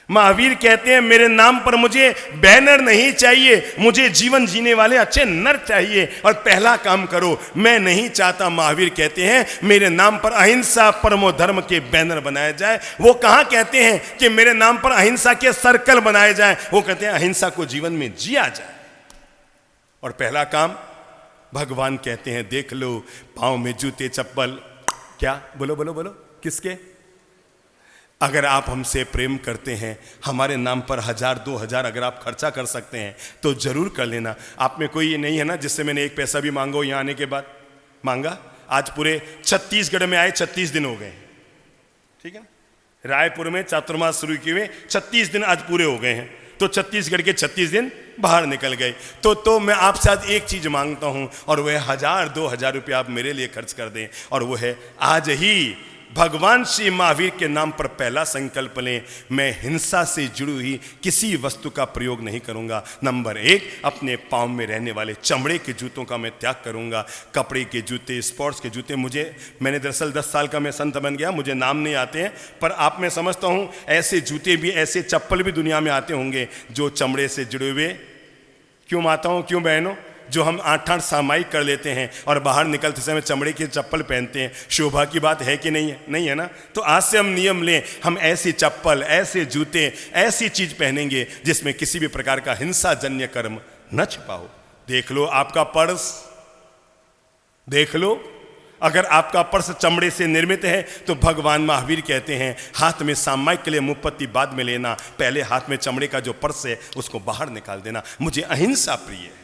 महावीर कहते हैं मेरे नाम पर मुझे बैनर नहीं चाहिए, मुझे जीवन जीने वाले अच्छे नर चाहिए, और पहला काम करो। मैं नहीं चाहता, महावीर कहते हैं मेरे नाम पर अहिंसा परमो धर्म के बैनर बनाए जाए। वो कहाँ कहते हैं कि मेरे नाम पर अहिंसा के सर्कल बनाए जाए, वो कहते हैं अहिंसा को जीवन में जिया जाए। और पहला काम भगवान कहते हैं देख लो पाँव में जूते चप्पल, क्या बोलो बोलो बोलो किसके? अगर आप हमसे प्रेम करते हैं, हमारे नाम पर 1000-2000 अगर आप खर्चा कर सकते हैं तो जरूर कर लेना। आप में कोई ये नहीं है ना जिससे मैंने एक पैसा भी मांगो यहाँ आने के बाद मांगा। आज पूरे छत्तीसगढ़ में आए 36 दिन हो गए, ठीक है ना, रायपुर में चातुर्मास शुरू किए हुए 36 दिन आज पूरे हो गए हैं, तो छत्तीसगढ़ के 36 दिन बाहर निकल गए। तो मैं आपसे आज एक चीज मांगता हूं, और वह 1000-2000 रुपया आप मेरे लिए खर्च कर दें, और वो है आज ही भगवान श्री महावीर के नाम पर पहला संकल्प लें, मैं हिंसा से जुड़ी हुई किसी वस्तु का प्रयोग नहीं करूंगा। नंबर 1, अपने पाँव में रहने वाले चमड़े के जूतों का मैं त्याग करूंगा। कपड़े के जूते, स्पोर्ट्स के जूते, मैंने दरअसल 10 साल का मैं संत बन गया, मुझे नाम नहीं आते हैं, पर आप मैं समझता हूँ ऐसे जूते भी, ऐसे चप्पल भी दुनिया में आते होंगे जो चमड़े से जुड़े हुए। क्यों माताओं, क्यों बहनों, जो हम 8-8 सामायिक कर लेते हैं और बाहर निकलते समय चमड़े की चप्पल पहनते हैं, शोभा की बात है कि नहीं है? नहीं है ना। तो आज से हम नियम लें, हम ऐसी चप्पल, ऐसे जूते, ऐसी चीज पहनेंगे जिसमें किसी भी प्रकार का हिंसाजन्य कर्म न छिपा हो। देख लो आपका पर्स, देख लो। अगर आपका पर्स चमड़े से निर्मित है तो भगवान महावीर कहते हैं हाथ में सामायिक के लिए मुपत्ति बाद में लेना, पहले हाथ में चमड़े का जो पर्स है उसको बाहर निकाल देना। मुझे अहिंसा प्रिय है।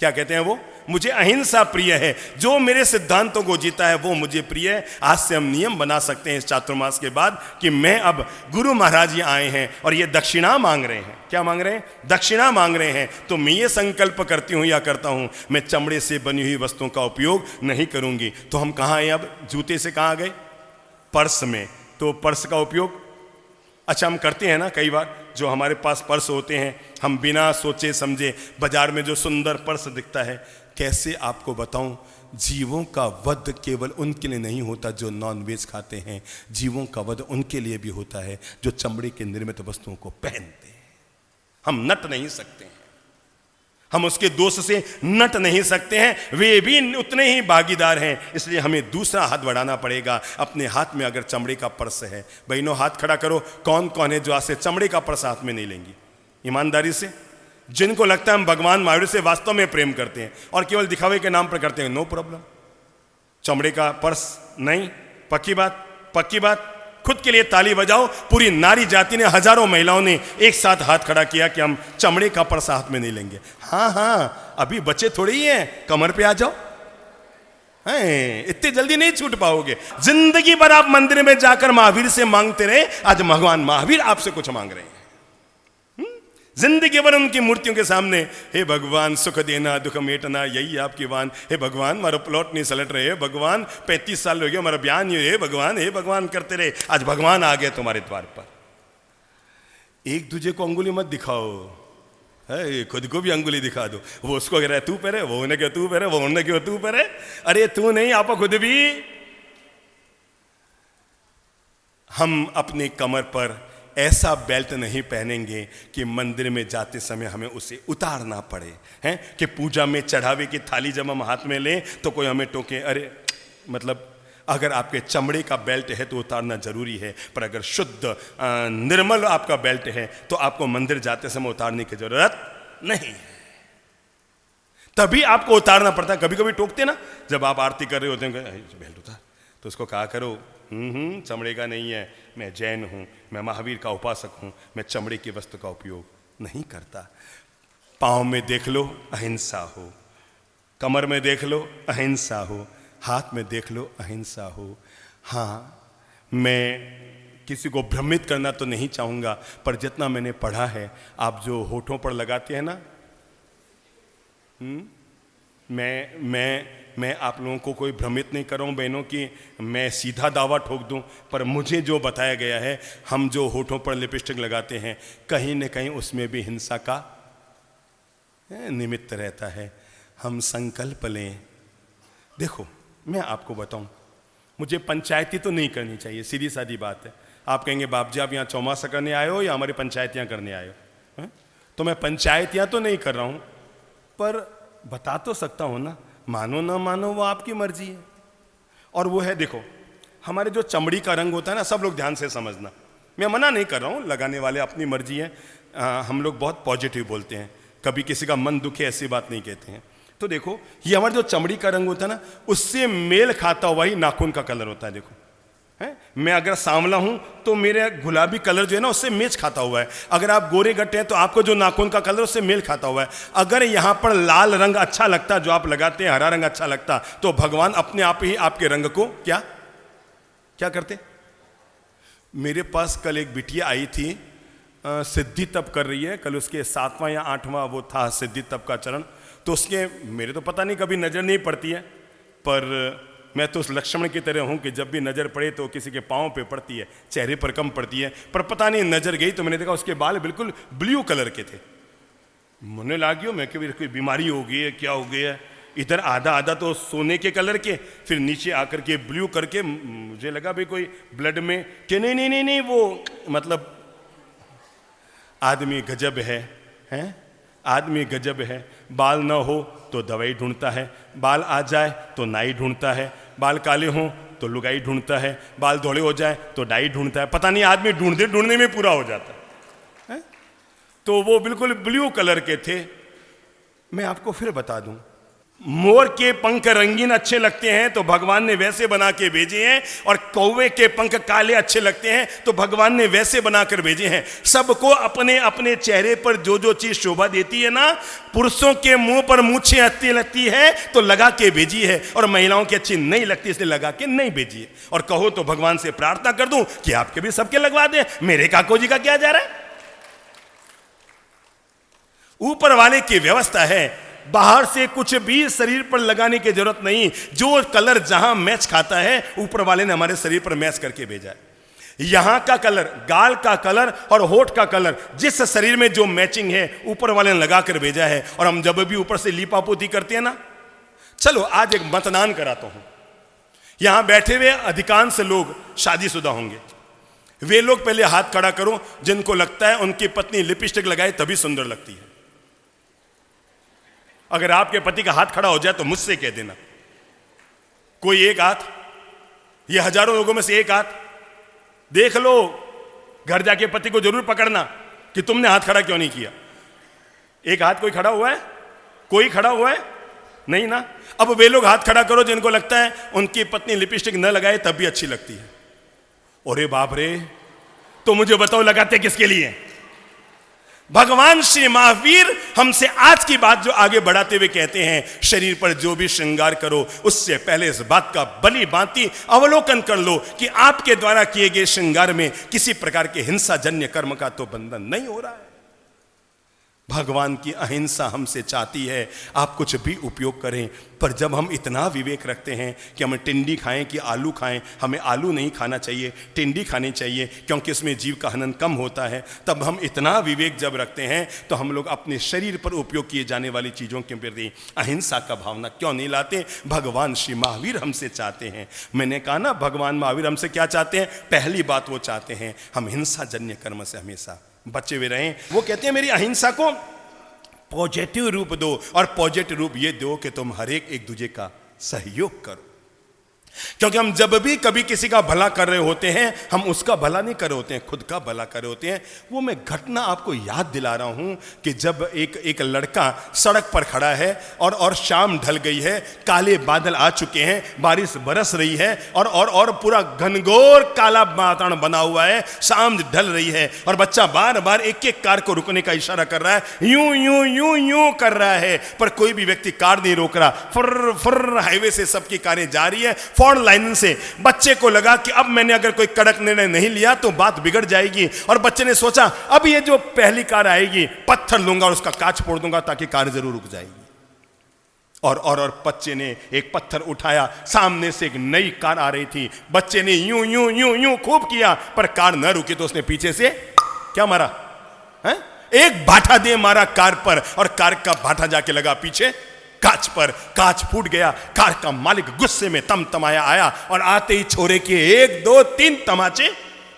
क्या कहते हैं वो? मुझे अहिंसा प्रिय है। जो मेरे सिद्धांतों को जीता है वो मुझे प्रिय है। आज से हम नियम बना सकते हैं इस चातुर्मास के बाद कि मैं अब, गुरु महाराज जी आए हैं और ये दक्षिणा मांग रहे हैं। क्या मांग रहे हैं? दक्षिणा मांग रहे हैं। तो मैं ये संकल्प करती हूं या करता हूं, मैं चमड़े से बनी हुई वस्तुओं का उपयोग नहीं करूंगी। तो हम कहाँ हैं अब? जूते से कहाँ गए? पर्स में। तो पर्स का उपयोग अच्छा हम करते हैं ना। कई बार जो हमारे पास पर्स होते हैं, हम बिना सोचे समझे बाजार में जो सुंदर पर्स दिखता है, कैसे आपको बताऊं, जीवों का वध केवल उनके लिए नहीं होता जो नॉनवेज खाते हैं, जीवों का वध उनके लिए भी होता है जो चमड़े के निर्मित वस्तुओं को पहनते हैं। हम नट नहीं सकते हैं, हम उसके दोष से नट नहीं सकते हैं, वे भी उतने ही भागीदार हैं। इसलिए हमें दूसरा हाथ बढ़ाना पड़ेगा। अपने हाथ में अगर चमड़े का पर्स है, बहनों हाथ खड़ा करो, कौन कौन है जो आज से चमड़े का पर्स हाथ में नहीं लेंगी? ईमानदारी से, जिनको लगता है हम भगवान महावीर से वास्तव में प्रेम करते हैं और केवल दिखावे के नाम पर करते हैं, नो प्रॉब्लम। चमड़े का पर्स नहीं, पक्की बात, पक्की बात। खुद के लिए ताली बजाओ। पूरी नारी जाति ने, हजारों महिलाओं ने एक साथ हाथ खड़ा किया कि हम चमड़े का पर्स हाथ में नहीं लेंगे। हाँ हाँ, अभी बच्चे थोड़े ही हैं, कमर पे आ जाओ। इतनी जल्दी नहीं छूट पाओगे। जिंदगी भर आप मंदिर में जाकर महावीर से मांगते रहे, आज भगवान महावीर आपसे कुछ मांग रहे हैं। जिंदगी भर उनकी मूर्तियों के सामने, हे भगवान सुख देना दुख मेटना यही आपकी वान, हे भगवान हमारा प्लॉट नहीं सलट रहे, हे भगवान 35 साल हो गए हमारा बयान नहीं, हे भगवान करते रहे। आज भगवान आ गए तुम्हारे द्वार पर। एक दूसरे को अंगुली मत दिखाओ, है खुद को भी अंगुली दिखा दो। वो उसको कह रहा है तू पहरे, वो उन्हें क्यों तू पहरे, वो उन्हें क्यों तू पहरे। अरे तू नहीं, आप खुद भी। हम अपने कमर पर ऐसा बेल्ट नहीं पहनेंगे कि मंदिर में जाते समय हमें उसे उतारना पड़े, हैं कि पूजा में चढ़ावे की थाली जब हम हाथ में लें तो कोई हमें टोके। अरे मतलब अगर आपके चमड़े का बेल्ट है तो उतारना जरूरी है, पर अगर शुद्ध निर्मल आपका बेल्ट है तो आपको मंदिर जाते समय उतारने की जरूरत नहीं है। तभी आपको उतारना पड़ता है। कभी कभी टोकते ना, जब आप आरती कर रहे होते हैं, बेल्ट उतार, तो उसको कहा करो चमड़े का नहीं है, मैं जैन हूं, मैं महावीर का उपासक हूं, मैं चमड़े की वस्तु का उपयोग नहीं करता। पाँव में देख लो अहिंसा हो, कमर में देख लो अहिंसा हो, हाथ में देख लो अहिंसा हो। हाँ, मैं किसी को भ्रमित करना तो नहीं चाहूँगा, पर जितना मैंने पढ़ा है, आप जो होठों पर लगाते हैं ना, मैं आप लोगों को कोई भ्रमित नहीं कर रहा हूँ बहनों कि मैं सीधा दावा ठोक दूँ, पर मुझे जो बताया गया है, हम जो होठों पर लिपस्टिक लगाते हैं, कहीं न कहीं उसमें भी हिंसा का निमित्त रहता है। हम संकल्प लें। देखो मैं आपको बताऊँ, मुझे पंचायती तो नहीं करनी चाहिए, सीधी सादी बात है। आप कहेंगे बाप जी आप यहाँ चौमासा करने आए हो या हमारी पंचायतियाँ करने आए हो? तो मैं पंचायतियाँ तो नहीं कर रहा हूँ, पर बता तो सकता हूँ ना, मानो ना मानो वो आपकी मर्जी है। और वो है, देखो हमारे जो चमड़ी का रंग होता है ना, सब लोग ध्यान से समझना, मैं मना नहीं कर रहा हूँ, लगाने वाले अपनी मर्जी है। हम लोग बहुत पॉजिटिव बोलते हैं, कभी किसी का मन दुखे ऐसी बात नहीं कहते हैं। तो देखो ये हमारे जो चमड़ी का रंग होता है ना, उससे मेल खाता हुआ ही नाखून का कलर होता है। देखो है, मैं अगर सांवला हूं तो मेरे गुलाबी कलर जो है ना उससे मैच खाता हुआ है। अगर आप गोरे गट्टे हैं तो आपको जो नाखून का कलर उससे मेल खाता हुआ है। अगर यहां पर लाल रंग अच्छा लगता जो आप लगाते हैं, हरा रंग अच्छा लगता, तो भगवान अपने आप ही आपके रंग को क्या क्या करते। मेरे पास कल एक बिटिया आई थी, सिद्धि तप कर रही है, कल उसके 7वां या 8वां वो था सिद्धि तप का चरण। तो उसके, मेरे तो पता नहीं कभी नजर नहीं पड़ती है, पर मैं तो उस लक्ष्मण की तरह हूं कि जब भी नजर पड़े तो किसी के पाँव पे पड़ती है, चेहरे पर कम पड़ती है। पर पता नहीं नजर गई तो मैंने देखा उसके बाल बिल्कुल ब्लू कलर के थे। मुझे लागियो मैं कि कोई बीमारी हो गई है, क्या हो गया है। इधर आधा आधा तो सोने के कलर के, फिर नीचे आकर के ब्लू करके, मुझे लगा भाई कोई ब्लड में कि नहीं वो मतलब आदमी गजब है, हैं आदमी गजब है। बाल ना हो तो दवाई ढूंढता है, बाल आ जाए तो नाई ढूंढता है, बाल काले हों तो लुगाई ढूंढता है, बाल धोड़े हो जाए तो डाई ढूंढता है। पता नहीं आदमी ढूंढते ढूंढने में पूरा हो जाता है। तो वो बिल्कुल ब्लू कलर के थे। मैं आपको फिर बता दूं, मोर के पंख रंगीन अच्छे लगते हैं तो भगवान ने वैसे बना के भेजे हैं, और कौवे के पंख काले अच्छे लगते हैं तो भगवान ने वैसे बनाकर भेजे हैं। सबको अपने अपने चेहरे पर जो जो चीज शोभा देती है ना, पुरुषों के मुंह पर मूछें अच्छी लगती है तो लगा के भेजी है, और महिलाओं की अच्छी नहीं लगती इसलिए लगा के नहीं भेजी है। और कहो तो भगवान से प्रार्थना कर दूं कि आपके भी सबके लगवा दे, मेरे काको जी का क्या जा रहा है। ऊपर वाले की व्यवस्था है, बाहर से कुछ भी शरीर पर लगाने की जरूरत नहीं। जो कलर जहां मैच खाता है ऊपर वाले ने हमारे शरीर पर मैच करके भेजा है। यहां का कलर, गाल का कलर और होठ का कलर, जिस शरीर में जो मैचिंग है ऊपर वाले ने लगा कर भेजा है। और हम जब भी ऊपर से लीपापोती करते हैं ना, चलो आज एक मतदान कराता हूं। यहां बैठे हुए अधिकांश लोग शादीशुदा होंगे। वे लोग पहले हाथ खड़ा करो जिनको लगता है उनकी पत्नी लिपस्टिक लगाए तभी सुंदर लगती है। अगर आपके पति का हाथ खड़ा हो जाए तो मुझसे कह देना। कोई एक हाथ, ये हजारों लोगों में से एक हाथ देख लो। घर जाके पति को जरूर पकड़ना कि तुमने हाथ खड़ा क्यों नहीं किया। एक हाथ कोई खड़ा हुआ है? कोई खड़ा हुआ है? नहीं ना। अब वे लोग हाथ खड़ा करो जिनको लगता है उनकी पत्नी लिपस्टिक न लगाए तब भी अच्छी लगती है। अरे बाप रे, तो मुझे बताओ लगाते किसके लिए? भगवान श्री महावीर हमसे आज की बात जो आगे बढ़ाते हुए कहते हैं, शरीर पर जो भी श्रृंगार करो उससे पहले इस बात का भली भांति अवलोकन कर लो कि आपके द्वारा किए गए श्रृंगार में किसी प्रकार के हिंसा जन्य कर्म का तो बंधन नहीं हो रहा है। भगवान की अहिंसा हमसे चाहती है आप कुछ भी उपयोग करें, पर जब हम इतना विवेक रखते हैं कि हम टिंडी खाएं कि आलू खाएं, हमें आलू नहीं खाना चाहिए, टिंडी खानी चाहिए क्योंकि इसमें जीव का हनन कम होता है। तब हम इतना विवेक जब रखते हैं तो हम लोग अपने शरीर पर उपयोग किए जाने वाली चीज़ों के प्रति अहिंसा का भावना क्यों नहीं लाते? भगवान श्री महावीर हमसे चाहते हैं। मैंने कहा ना, भगवान महावीर हमसे क्या चाहते हैं? पहली बात वो चाहते हैं हम हिंसा जन्य कर्म से हमेशा बचे हुए रहें। वो कहते हैं मेरी अहिंसा को पॉजिटिव रूप दो, और पॉजिटिव रूप ये दो कि तुम हर एक दूसरे का सहयोग करो। क्योंकि हम जब भी कभी किसी का भला कर रहे होते हैं, हम उसका भला नहीं कर रहे होते हैं, खुद का भला कर रहे होते हैं। वो मैं घटना आपको याद दिला रहा हूं कि जब एक लड़का सड़क पर खड़ा है और शाम ढल गई है, काले बादल आ चुके हैं, बारिश बरस रही है और पूरा घनघोर काला वातावरण बना हुआ है, शाम ढल रही है, और बच्चा बार बार एक एक कार को रुकने का इशारा कर रहा है, यूं यूं यूं यूं कर रहा है, पर कोई भी व्यक्ति कार नहीं रोक रहा। फुर्र फुर्र हाईवे से सबकी कारें जा रही है लाइन से। बच्चे को लगा कि अब मैंने अगर कोई कड़क निर्णय नहीं लिया तो बात बिगड़ जाएगी, और बच्चे ने सोचा अब ये जो पहली कार आएगी पत्थर लूंगा और उसका कांच फोड़ दूंगा ताकि कार जरूर रुक जाएगी। और बच्चे ने एक पत्थर उठाया, सामने से एक नई कार आ रही थी, बच्चे ने यूं यूं यूं यूं खूब किया पर कार न रुकी तो उसने पीछे से क्या मारा है? एक भाटा दे मारा कार पर, और कार का भाटा जाके लगा पीछे कांच पर। कांच फूट गया। कार का मालिक गुस्से में तमतमाया आया, और आते ही छोरे के 1 2 3 तमाचे,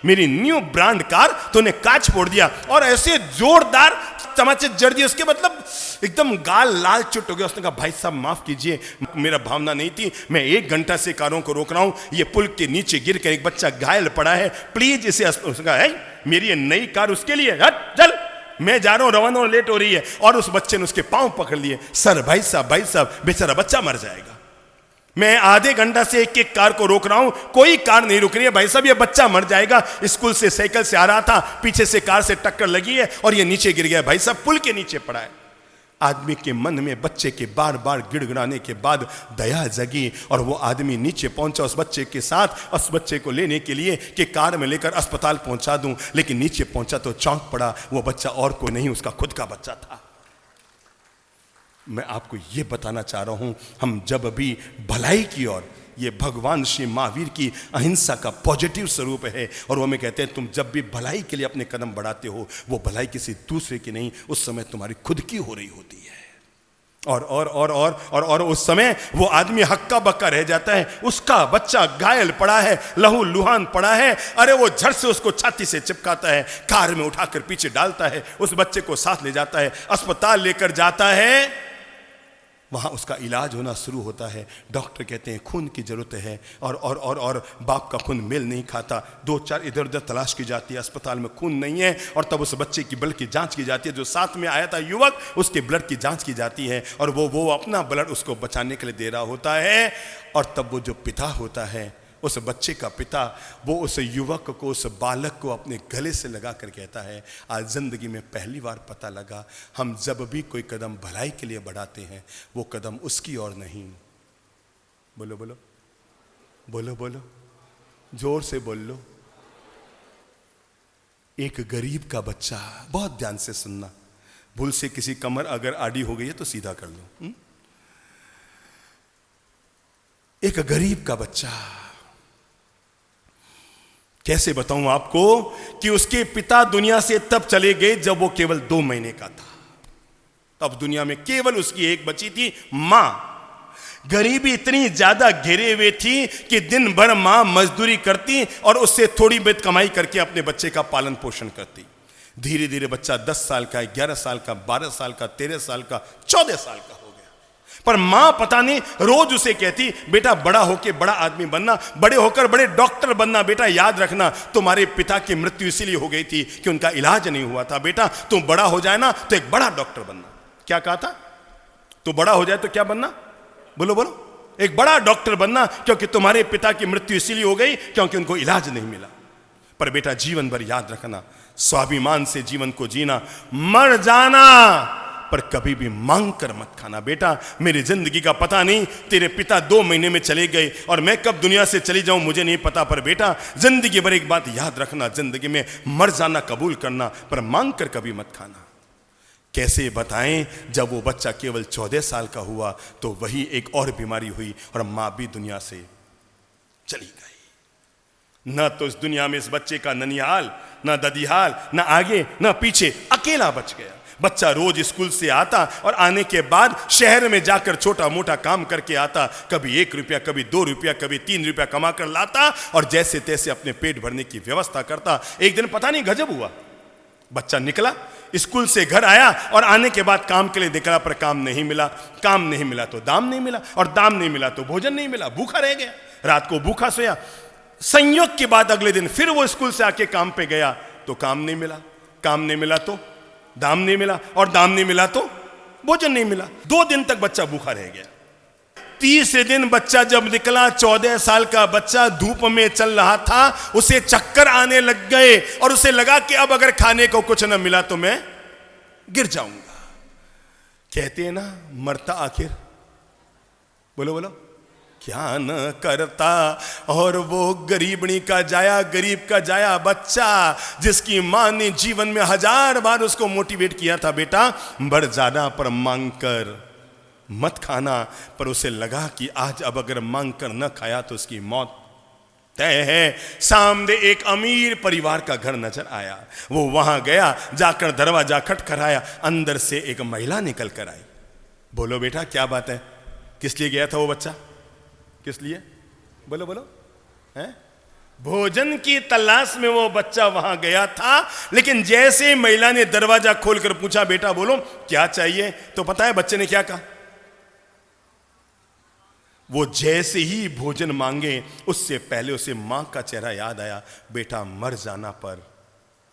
मेरी न्यू ब्रांड कार तूने कांच फोड़ दिया, और ऐसे जोरदार तमाचे जड़ दिए उसके, मतलब एकदम गाल लाल चुट हो गया। उसने कहा भाई साहब माफ कीजिए, मेरा भावना नहीं थी, मैं 1 घंटा से कारों को रोक रहा हूं, ये पुल के नीचे गिर कर एक बच्चा घायल पड़ा है, प्लीज इसे। उसका है मेरी ये नई कार उसके लिए, हट चल मैं जा रहा हूं, रवाना लेट हो रही है। और उस बच्चे ने उसके पांव पकड़ लिए। सर भाई साहब बेचारा बच्चा मर जाएगा, मैं आधे घंटा से एक एक कार को रोक रहा हूं, कोई कार नहीं रुक रही है, भाई साहब ये बच्चा मर जाएगा। स्कूल से साइकिल से आ रहा था, पीछे से कार से टक्कर लगी है और ये नीचे गिर गया, भाई साहब पुल के नीचे पड़ा है। आदमी के मन में बच्चे के बार बार गिड़गिड़ाने के बाद दया जगी, और वो आदमी नीचे पहुंचा उस बच्चे के साथ, उस बच्चे को लेने के लिए कि कार में लेकर अस्पताल पहुंचा दूं। लेकिन नीचे पहुंचा तो चौंक पड़ा, वो बच्चा और कोई नहीं उसका खुद का बच्चा था। मैं आपको ये बताना चाह रहा हूं, हम जब भी भलाई की ओर, ये भगवान श्री महावीर की अहिंसा का पॉजिटिव स्वरूप है, और वो हमें कहते हैं तुम जब भी भलाई के लिए अपने कदम बढ़ाते हो, वो भलाई किसी दूसरे की नहीं, उस समय तुम्हारी खुद की हो रही होती है। और उस समय वो आदमी हक्का बक्का रह जाता है, उसका बच्चा घायल पड़ा है, लहू लुहान पड़ा है, अरे वो झट से उसको छाती से चिपकाता है, कार में उठाकर पीछे डालता है, उस बच्चे को साथ ले जाता है, अस्पताल लेकर जाता है। वहाँ उसका इलाज होना शुरू होता है। डॉक्टर कहते हैं खून की ज़रूरत है, और बाप का खून मेल नहीं खाता। 2-4 इधर उधर तलाश की जाती है, अस्पताल में खून नहीं है, और तब उस बच्चे की ब्लड की जांच की जाती है। जो साथ में आया था युवक, उसके ब्लड की जांच की जाती है, और वो अपना ब्लड उसको बचाने के लिए दे रहा होता है। और तब वो जो पिता होता है, उस बच्चे का पिता, वो उस युवक को, उस बालक को अपने गले से लगा कर कहता है, आज ज़िंदगी में पहली बार पता लगा, हम जब भी कोई कदम भलाई के लिए बढ़ाते हैं, वो कदम उसकी ओर नहीं। बोलो बोलो बोलो बोलो, जोर से बोल लो। एक गरीब का बच्चा, बहुत ध्यान से सुनना, भूल से किसी कमर अगर आड़ी हो गई है तो सीधा कर लो। एक गरीब का बच्चा, कैसे बताऊं आपको कि उसके पिता दुनिया से तब चले गए जब वो केवल 2 महीने का था। तब दुनिया में केवल उसकी एक बची थी, मां। गरीबी इतनी ज्यादा घेरे हुए थी कि दिन भर मां मजदूरी करती और उससे थोड़ी बहुत कमाई करके अपने बच्चे का पालन पोषण करती। धीरे धीरे बच्चा 10 साल का, 11 साल का, 12 साल का, 13 साल का, 14 साल का, पर मां पता नहीं रोज उसे कहती, बेटा बड़ा होके बड़ा आदमी बनना, बड़े होकर बड़े डॉक्टर बनना। बेटा याद रखना, तुम्हारे पिता की मृत्यु इसीलिए हो गई थी कि उनका इलाज नहीं हुआ था। बेटा तुम बड़ा हो जाए ना तो एक बड़ा डॉक्टर बनना। क्या कहा था? तो बड़ा हो जाए तो क्या बनना? बोलो बोलो, एक बड़ा डॉक्टर बनना, क्योंकि तुम्हारे पिता की मृत्यु इसीलिए हो गई क्योंकि उनको इलाज नहीं मिला। पर बेटा जीवन भर याद रखना, स्वाभिमान से जीवन को जीना, मर जाना पर कभी भी मांग कर मत खाना। बेटा मेरी जिंदगी का पता नहीं, तेरे पिता 2 महीने में चले गए और मैं कब दुनिया से चली जाऊं मुझे नहीं पता, पर बेटा जिंदगी भर एक बात याद रखना, जिंदगी में मर जाना कबूल करना, पर मांग कर कभी मत खाना। कैसे बताएं, जब वो बच्चा केवल 14 साल का हुआ तो वही एक और बीमारी हुई और मां भी दुनिया से चली गई। न तो इस दुनिया में इस बच्चे का ननिहाल, न ददिहाल, न आगे न पीछे, अकेला बच गया। बच्चा रोज स्कूल से आता और आने के बाद शहर में जाकर छोटा मोटा काम करके आता, कभी 1 रुपया, कभी 2 रुपया, कभी 3 रुपया कमा कर लाता और जैसे तैसे अपने पेट भरने की व्यवस्था करता। एक दिन पता नहीं गजब हुआ, बच्चा निकला, स्कूल से घर आया और आने के बाद काम के लिए निकला, पर काम नहीं मिला। काम नहीं मिला तो दाम नहीं मिला, और दाम नहीं मिला तो भोजन नहीं मिला, भूखा रह गया, रात को भूखा सोया। संयोग के बाद अगले दिन फिर वो स्कूल से आके काम पे गया तो काम नहीं मिला, काम नहीं मिला तो दाम नहीं मिला, और दाम नहीं मिला तो भोजन नहीं मिला। 2 दिन तक बच्चा भूखा रह गया। तीसरे दिन बच्चा जब निकला, 14 साल का बच्चा धूप में चल रहा था, उसे चक्कर आने लग गए और उसे लगा कि अब अगर खाने को कुछ न मिला तो मैं गिर जाऊंगा। कहते हैं ना, मरता आखिर, बोलो बोलो, क्या न करता। और वो गरीबनी का जाया, गरीब का जाया बच्चा, जिसकी मां ने जीवन में 1000 बार उसको मोटिवेट किया था, बेटा बढ़ जाना पर मांग कर मत खाना, पर उसे लगा कि आज अब अगर मांग कर न खाया तो उसकी मौत तय है। सामने एक अमीर परिवार का घर नजर आया, वो वहां गया, जाकर दरवाजा खटखटाया, अंदर से एक महिला निकल कर आई। बोलो बेटा क्या बात है, किस लिए गया था वो बच्चा, किस लिए? बोलो बोलो, हैं? भोजन की तलाश में वो बच्चा वहां गया था, लेकिन जैसे महिला ने दरवाजा खोलकर पूछा, बेटा बोलो क्या चाहिए, तो पता है बच्चे ने क्या कहा? वो जैसे ही भोजन मांगे उससे पहले उसे मां का चेहरा याद आया, बेटा मर जाना पर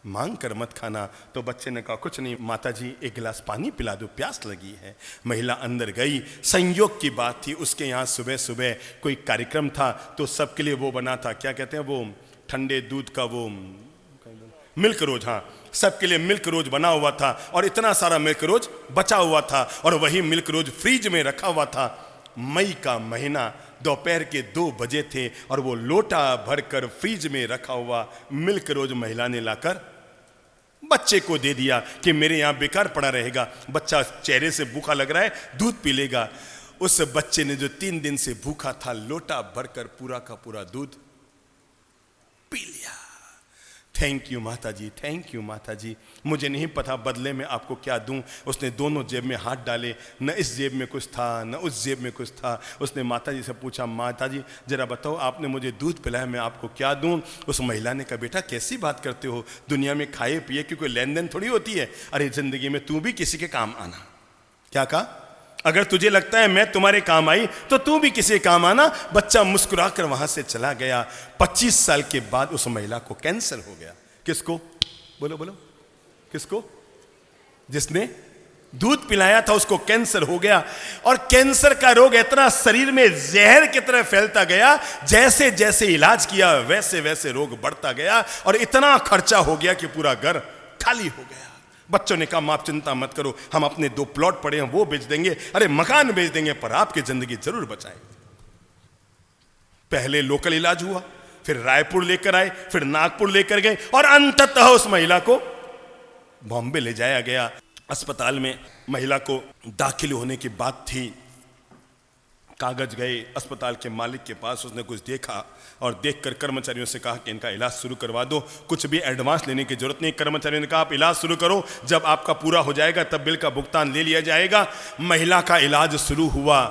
मांग कर मत खाना। तो बच्चे ने कहा, कुछ नहीं माताजी, एक गिलास पानी पिला दो, प्यास लगी है। महिला अंदर गई। संयोग की बात थी, उसके यहाँ सुबह सुबह कोई कार्यक्रम था, तो सबके लिए वो बना था, क्या कहते हैं वो, ठंडे दूध का वो मिल्क रोज, हाँ सबके लिए मिल्क रोज बना हुआ था, और इतना सारा मिल्क रोज बचा हुआ था, और वही मिल्क रोज फ्रिज में रखा हुआ था। मई का महीना, दोपहर के 2 बजे थे, और वो लोटा भरकर फ्रिज में रखा हुआ मिल्क रोज महिला ने लाकर बच्चे को दे दिया कि मेरे यहाँ बेकार पड़ा रहेगा, बच्चा चेहरे से भूखा लग रहा है, दूध पी लेगा। उस बच्चे ने जो 3 दिन से भूखा था, लोटा भरकर पूरा का पूरा दूध पी लिया। थैंक यू माता जी, थैंक यू माता जी, मुझे नहीं पता बदले में आपको क्या दूं। उसने दोनों जेब में हाथ डाले, न इस जेब में कुछ था न उस जेब में कुछ था। उसने माता जी से पूछा, माता जी जरा बताओ, आपने मुझे दूध पिलाया, मैं आपको क्या दूं? उस महिला ने कहा, बेटा कैसी बात करते हो, दुनिया में खाए पिए की कोई लेन देन थोड़ी होती है, अरे जिंदगी में तू भी किसी के काम आना। क्या कहा? अगर तुझे लगता है मैं तुम्हारे काम आई तो तू भी किसी काम आना। बच्चा मुस्कुराकर वहां से चला गया। 25 साल के बाद उस महिला को कैंसर हो गया। किसको? बोलो बोलो, किसको? जिसने दूध पिलाया था उसको कैंसर हो गया। और कैंसर का रोग इतना शरीर में जहर की तरह फैलता गया, जैसे जैसे इलाज किया वैसे वैसे रोग बढ़ता गया और इतना खर्चा हो गया कि पूरा घर खाली हो गया। बच्चों ने कहा आप चिंता मत करो, हम अपने 2 प्लॉट पड़े हैं वो बेच देंगे, अरे मकान बेच देंगे, पर आपकी जिंदगी जरूर बचाएंगे। पहले लोकल इलाज हुआ, फिर रायपुर लेकर आए, फिर नागपुर लेकर गए और अंततः उस महिला को बॉम्बे ले जाया गया। अस्पताल में महिला को दाखिल होने की बात थी। कागज गए अस्पताल के मालिक के पास, उसने कुछ देखा और देखकर कर्मचारियों से कहा कि इनका इलाज शुरू करवा दो, कुछ भी एडवांस लेने की जरूरत नहीं। कर्मचारियों ने कहा आप इलाज शुरू करो, जब आपका पूरा हो जाएगा तब बिल का भुगतान ले लिया जाएगा। महिला का इलाज शुरू हुआ।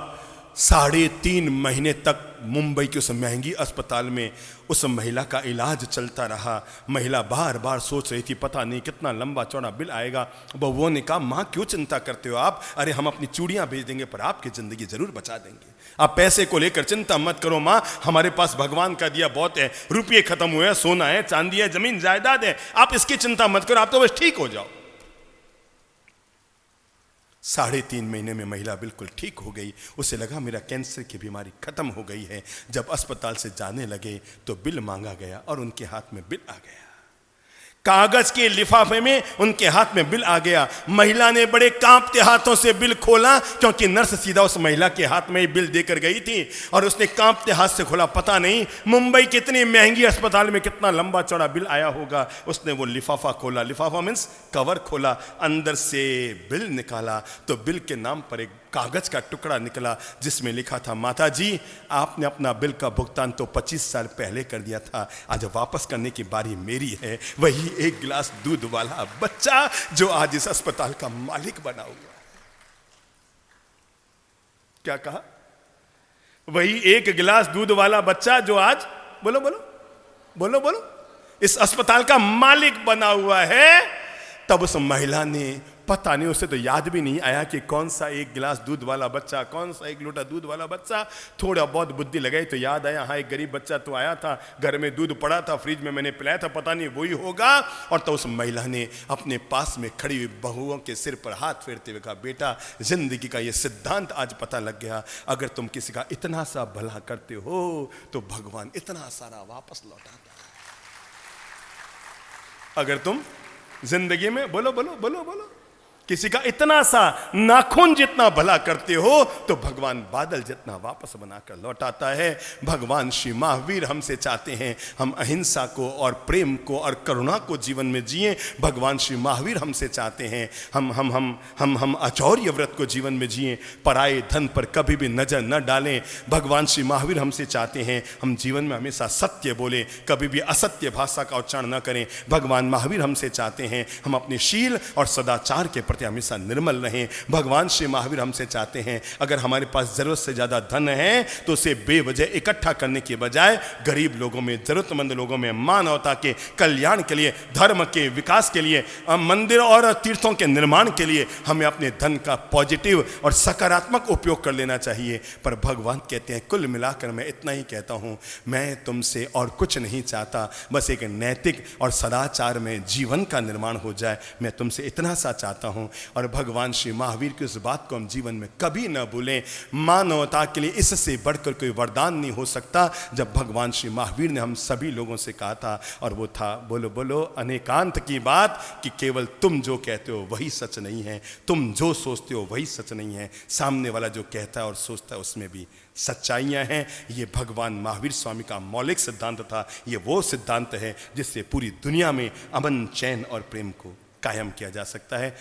3.5 महीने तक मुंबई की उस महंगी अस्पताल में उस महिला का इलाज चलता रहा। महिला बार बार सोच रही थी पता नहीं कितना लंबा चौड़ा बिल आएगा। बहूओं ने कहा माँ क्यों चिंता करते हो आप, अरे हम अपनी चूड़ियां बेच देंगे पर आपकी जिंदगी जरूर बचा देंगे। आप पैसे को लेकर चिंता मत करो माँ, हमारे पास भगवान का दिया बहुत है, रुपये खत्म हुए हैं, सोना है, चांदी है, जमीन जायदाद है, आप इसकी चिंता मत करो, आप तो बस ठीक हो जाओ। 3.5 महीने में महिला बिल्कुल ठीक हो गई। उसे लगा मेरा कैंसर की बीमारी खत्म हो गई है। जब अस्पताल से जाने लगे तो बिल मांगा गया और उनके हाथ में बिल आ गया। कागज के लिफाफे में उनके हाथ में बिल आ गया। महिला ने बड़े कांपते हाथों से बिल खोला, क्योंकि नर्स सीधा उस महिला के हाथ में ही बिल देकर गई थी और उसने कांपते हाथ से खोला। पता नहीं मुंबई की इतनी महंगी अस्पताल में कितना लंबा चौड़ा बिल आया होगा। उसने वो लिफाफा खोला, लिफाफा मीन्स कवर खोला, अंदर से बिल निकाला तो बिल के नाम पर एक कागज का टुकड़ा निकला जिसमें लिखा था माता जी आपने अपना बिल का भुगतान तो 25 साल पहले कर दिया था, आज वापस करने की बारी मेरी है। वही 1 गिलास दूध वाला बच्चा जो आज इस अस्पताल का मालिक बना हुआ। क्या कहा? वही 1 गिलास दूध वाला बच्चा जो आज बोलो बोलो बोलो बोलो इस अस्पताल का मालिक बना हुआ है। तब उस महिला ने, पता नहीं उसे तो याद भी नहीं आया कि कौन सा 1 गिलास दूध वाला बच्चा, कौन सा 1 लोटा दूध वाला बच्चा। थोड़ा बहुत बुद्धि लगाई तो याद आया हाँ एक गरीब बच्चा तो आया था, घर में दूध पड़ा था, फ्रिज में मैंने पिलाया था, पता नहीं वही होगा। और तो उस महिला ने अपने पास में खड़ी हुई बहुओं के सिर पर हाथ फेरते हुए कहा बेटा जिंदगी का ये सिद्धांत आज पता लग गया, अगर तुम किसी का इतना सा भला करते हो तो भगवान इतना सारा वापस लौटाता है। अगर तुम जिंदगी में बोलो बोलो बोलो बोलो किसी का इतना सा नाखून जितना भला करते हो तो भगवान बादल जितना वापस बनाकर लौटाता है। भगवान श्री महावीर हमसे चाहते हैं हम अहिंसा को और प्रेम को और करुणा को जीवन में जिएं। भगवान श्री महावीर हमसे चाहते हैं हम आचौर्य व्रत को जीवन में जिएं, पराये धन पर कभी भी नजर न डालें। भगवान श्री महावीर हमसे चाहते हैं हम जीवन में हमेशा सत्य बोलें, कभी भी असत्य भाषा का उच्चारण न करें। भगवान महावीर हमसे चाहते हैं हम अपने शील और सदाचार के प्रति हमेशा निर्मल रहें। भगवान श्री महावीर हमसे चाहते हैं अगर हमारे पास जरूरत से ज्यादा धन है तो उसे बेवजह इकट्ठा करने के बजाय गरीब लोगों में, जरूरतमंद लोगों में, मानवता के कल्याण के लिए, धर्म के विकास के लिए, मंदिर और तीर्थों के निर्माण के लिए हमें अपने धन का पॉजिटिव और सकारात्मक उपयोग कर लेना चाहिए। पर भगवान कहते हैं कुल मिलाकर मैं इतना ही कहता हूं, मैं तुमसे और कुछ नहीं चाहता, बस एक नैतिक और सदाचार में जीवन का निर्माण हो जाए, मैं तुमसे इतना सा चाहता हूं। और भगवान श्री महावीर की उस बात को हम जीवन में कभी न भूलें। मानवता के लिए इससे बढ़कर कोई वरदान नहीं हो सकता जब भगवान श्री महावीर ने हम सभी लोगों से कहा था, और वो था बोलो बोलो अनेकांत की बात कि केवल तुम जो कहते हो वही सच नहीं है, तुम जो सोचते हो वही सच नहीं है, सामने वाला जो कहता है और सोचता है उसमें भी सच्चाइयां हैं। ये भगवान महावीर स्वामी का मौलिक सिद्धांत था। ये वो सिद्धांत है जिससे पूरी दुनिया में अमन, चैन और प्रेम को कायम किया जा सकता है।